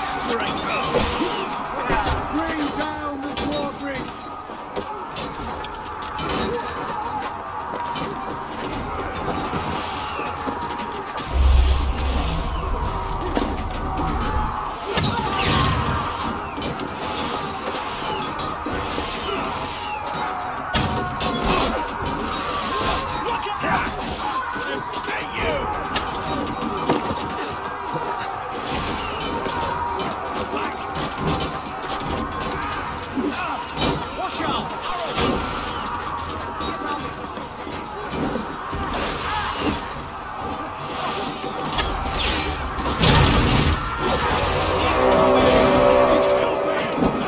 Speaker 7: strength! Bring down the drawbridge!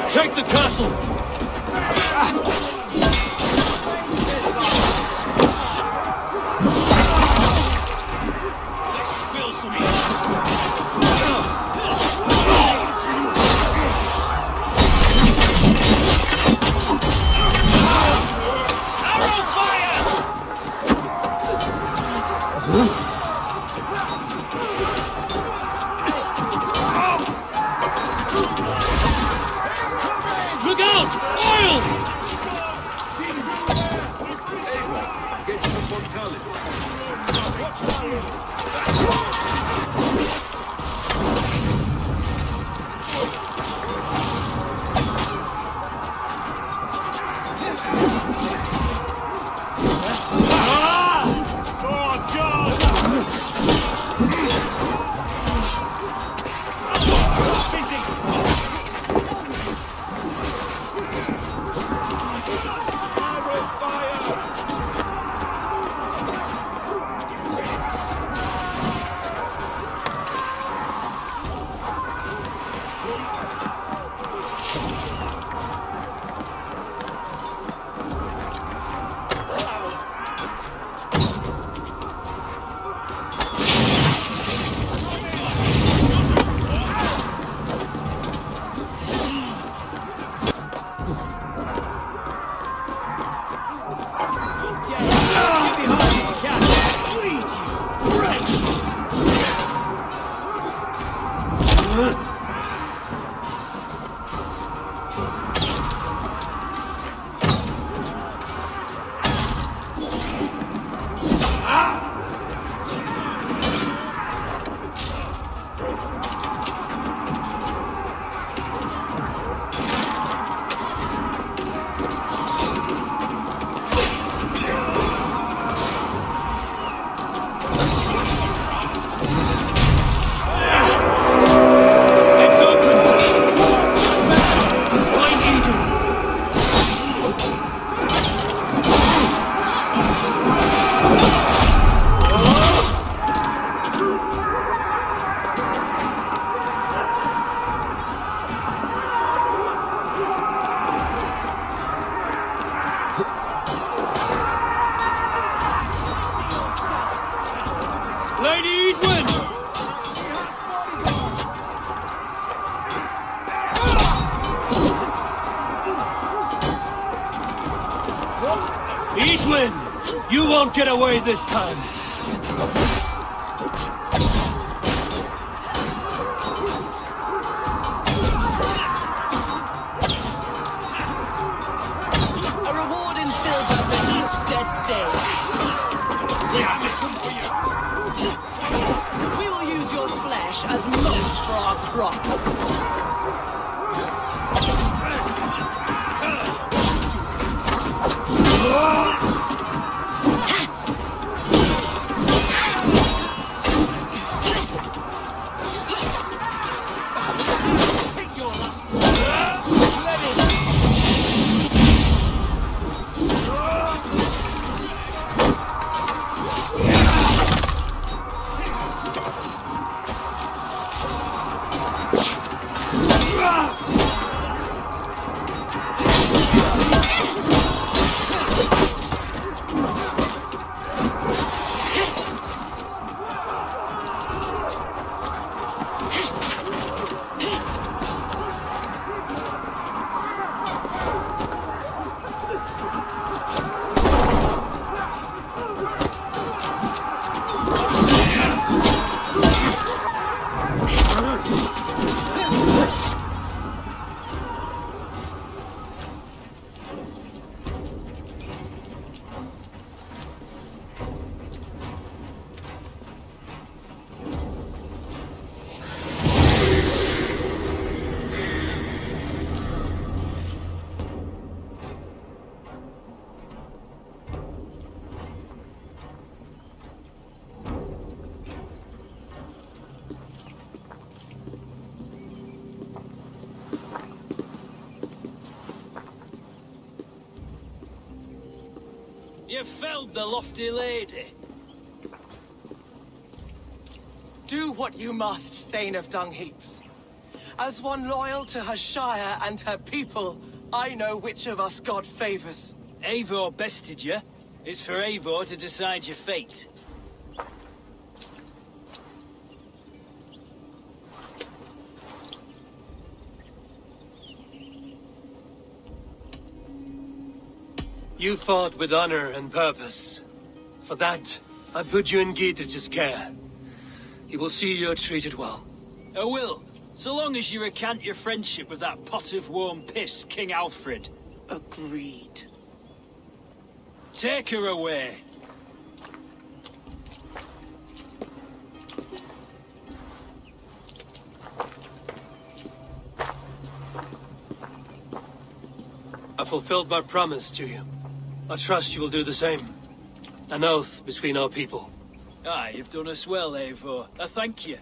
Speaker 1: Take the castle!
Speaker 7: Spill some arrow fire!
Speaker 1: Look out! Oil!
Speaker 5: Get to the portcullis. Arrow fire!
Speaker 1: Lady Edwin! Edwin! You won't get away this time!
Speaker 12: A reward in silver for each dead day. We will use your flesh as mulch for our crops.
Speaker 6: You felled the lofty lady.
Speaker 12: Do what you must, Thane of Dungheaps. As one loyal to her shire and her people, I know which of us God favors.
Speaker 6: Eivor bested you. It's for Eivor to decide your fate.
Speaker 1: You fought with honor and purpose. For that, I put you in Giedrich's care. He will see you're treated well.
Speaker 6: I will, so long as you recant your friendship with that pot of warm piss, King Alfred.
Speaker 12: Agreed.
Speaker 6: Take her away.
Speaker 1: I fulfilled my promise to you. I trust you will do the same. An oath between our people.
Speaker 6: Aye, you've done us well, Eivor. I thank you.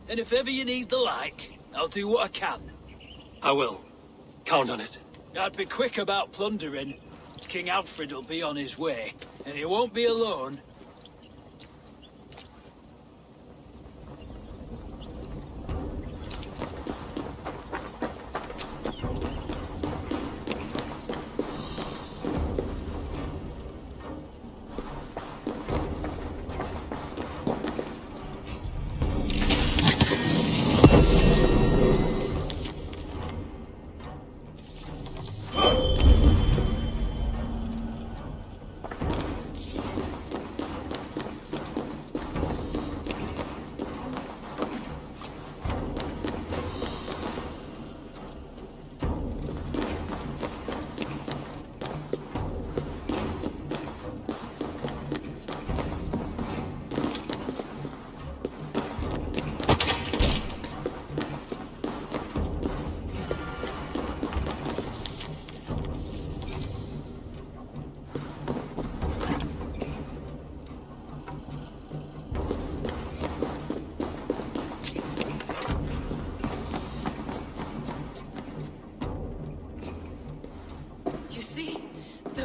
Speaker 6: And if ever you need the like, I'll do what I can.
Speaker 1: I will. Count on it.
Speaker 6: I'd be quick about plundering. King Alfred will be on his way, and he won't be alone.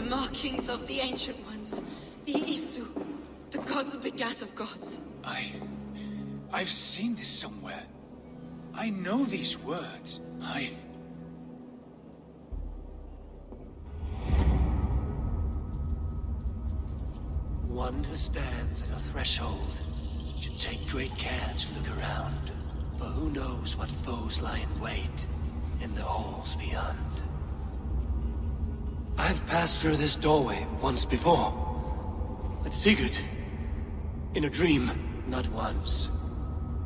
Speaker 10: Markings of the Ancient Ones, the Isu, the gods who begat of gods.
Speaker 4: I've seen this somewhere. I know these words.
Speaker 1: One who stands at a threshold should take great care to look around, for who knows what foes lie in wait in the halls beyond. I've passed through this doorway once before. At Sigurd. In a dream. Not once.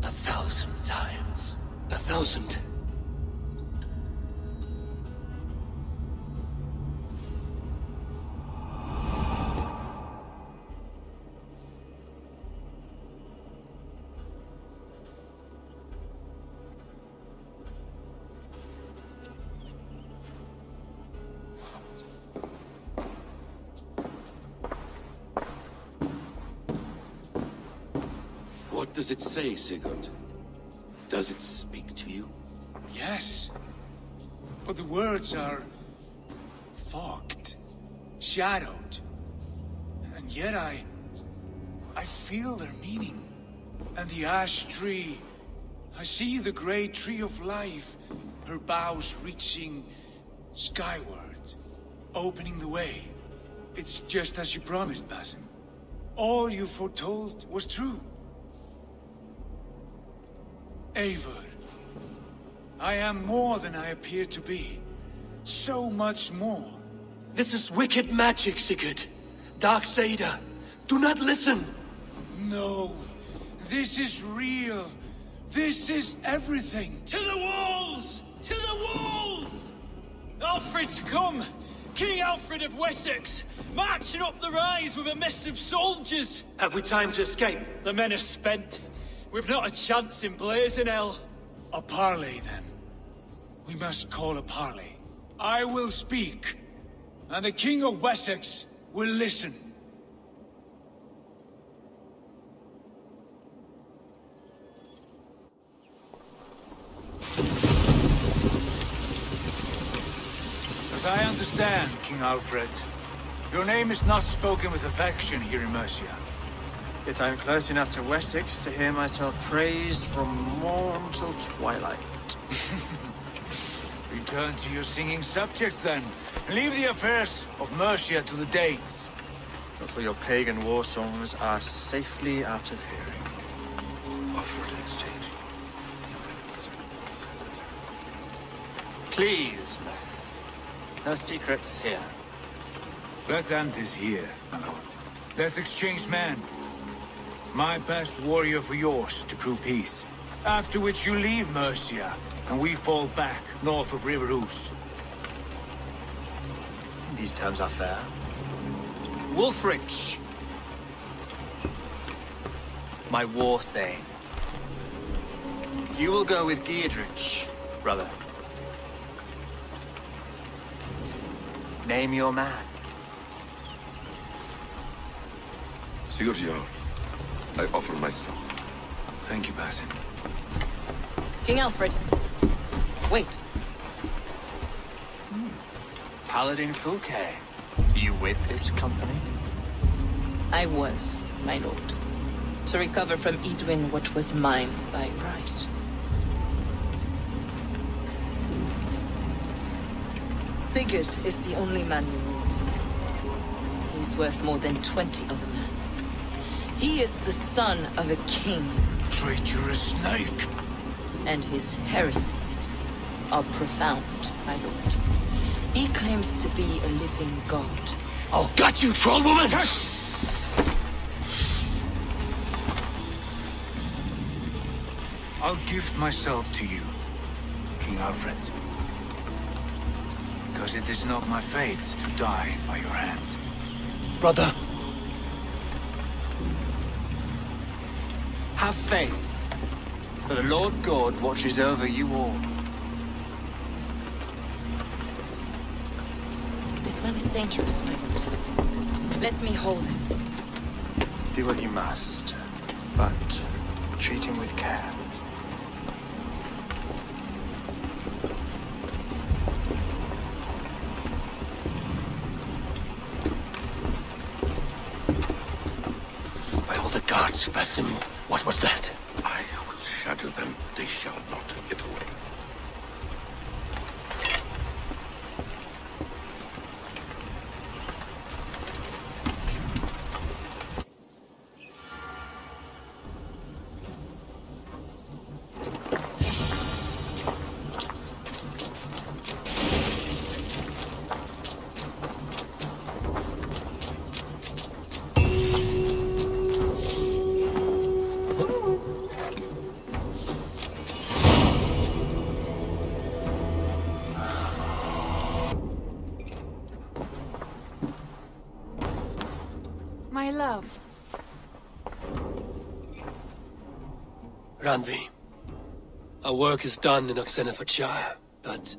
Speaker 1: 1,000 times. 1,000.
Speaker 5: What does it say, Sigurd? Does it speak to you?
Speaker 4: Yes. But the words are fogged, shadowed. And yet I feel their meaning. And the ash tree, I see the great tree of life, her boughs reaching skyward, opening the way. It's just as you promised, Basim. All you foretold was true. Eivor, I am more than I appear to be. So much more.
Speaker 1: This is wicked magic, Sigurd. Darksader. Do not listen.
Speaker 4: No. This is real. This is everything.
Speaker 6: To the walls! To the walls! Alfred's come! King Alfred of Wessex! Marching up the rise with a mess of soldiers!
Speaker 1: Have we time to escape?
Speaker 6: The men are spent. We've not a chance in blazing hell.
Speaker 4: A parley, then. We must call a parley. I will speak, and the King of Wessex will listen. As I understand, King Alfred, Your name is not spoken with affection here in Mercia.
Speaker 13: Yet I am close enough to Wessex to hear myself praised from morn till twilight.
Speaker 4: Return to your singing subjects, then, and leave the affairs of Mercia to the Danes.
Speaker 13: But for your pagan war songs are safely out of hearing.
Speaker 5: Offer an exchange.
Speaker 13: Please, no secrets here.
Speaker 4: Let's end this here, my lord. Let's exchange men. My best warrior for yours to prove peace. After which you leave Mercia, and we fall back north of River Ouse.
Speaker 13: These terms are fair. Wulfrich! My war thane. You will go with Giedrich, brother. Name your man.
Speaker 5: Sigurd Jarl, I offer myself.
Speaker 4: Thank you, Basim.
Speaker 10: King Alfred. Wait.
Speaker 13: Paladin Fulke. You with this company?
Speaker 10: I was, my lord. To recover from Edwin what was mine by right. Sigurd is the only man you need. He's worth more than 20 other men. He is the son of a king.
Speaker 4: Traitorous snake!
Speaker 10: And his heresies are profound, my lord. He claims to be a living god.
Speaker 1: I'll gut you, troll woman!
Speaker 4: I'll gift myself to you, King Alfred. Because it is not my fate to die by your hand.
Speaker 1: Brother.
Speaker 13: Have faith, for the Lord God watches over you all.
Speaker 10: This man is dangerous, my lord. Let me hold him.
Speaker 13: Do what you must, but treat him with care.
Speaker 1: By all the gods, Basim, what was that?
Speaker 5: I will shatter them. They shall not get away.
Speaker 2: My love.
Speaker 1: Randvi, our work is done in Oxenefordscire, but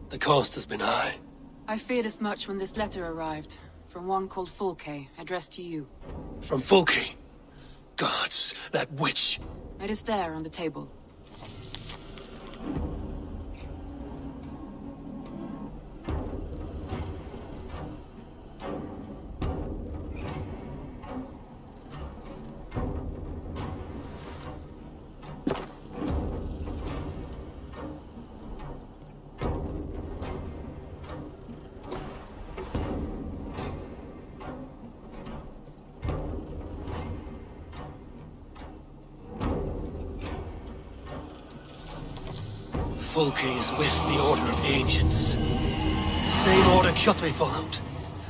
Speaker 1: the cost has been high.
Speaker 2: I feared as much when this letter arrived, from one called Fulke, addressed to you.
Speaker 1: From Fulke? Gods, that witch!
Speaker 2: It is there on the table.
Speaker 1: Fulke is with the Order of the Ancients. The same order Kjotve followed.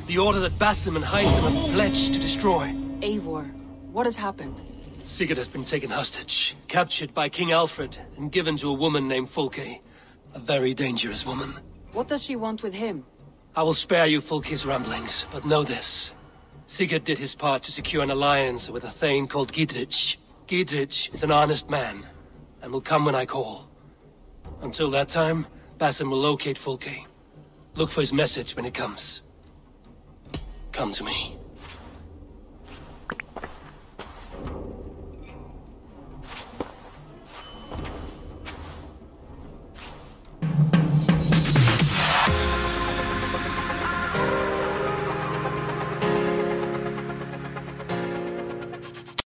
Speaker 1: The order that Basim and Hytham have pledged to destroy.
Speaker 2: Eivor, what has happened?
Speaker 1: Sigurd has been taken hostage, captured by King Alfred, and given to a woman named Fulke. A very dangerous woman.
Speaker 2: What does she want with him?
Speaker 1: I will spare you Fulke's ramblings, but know this. Sigurd did his part to secure an alliance with a thane called Giedrich. Giedrich is an honest man, and will come when I call. Until that time, Basim will locate Fulke. Look for his message when it comes. Come to me.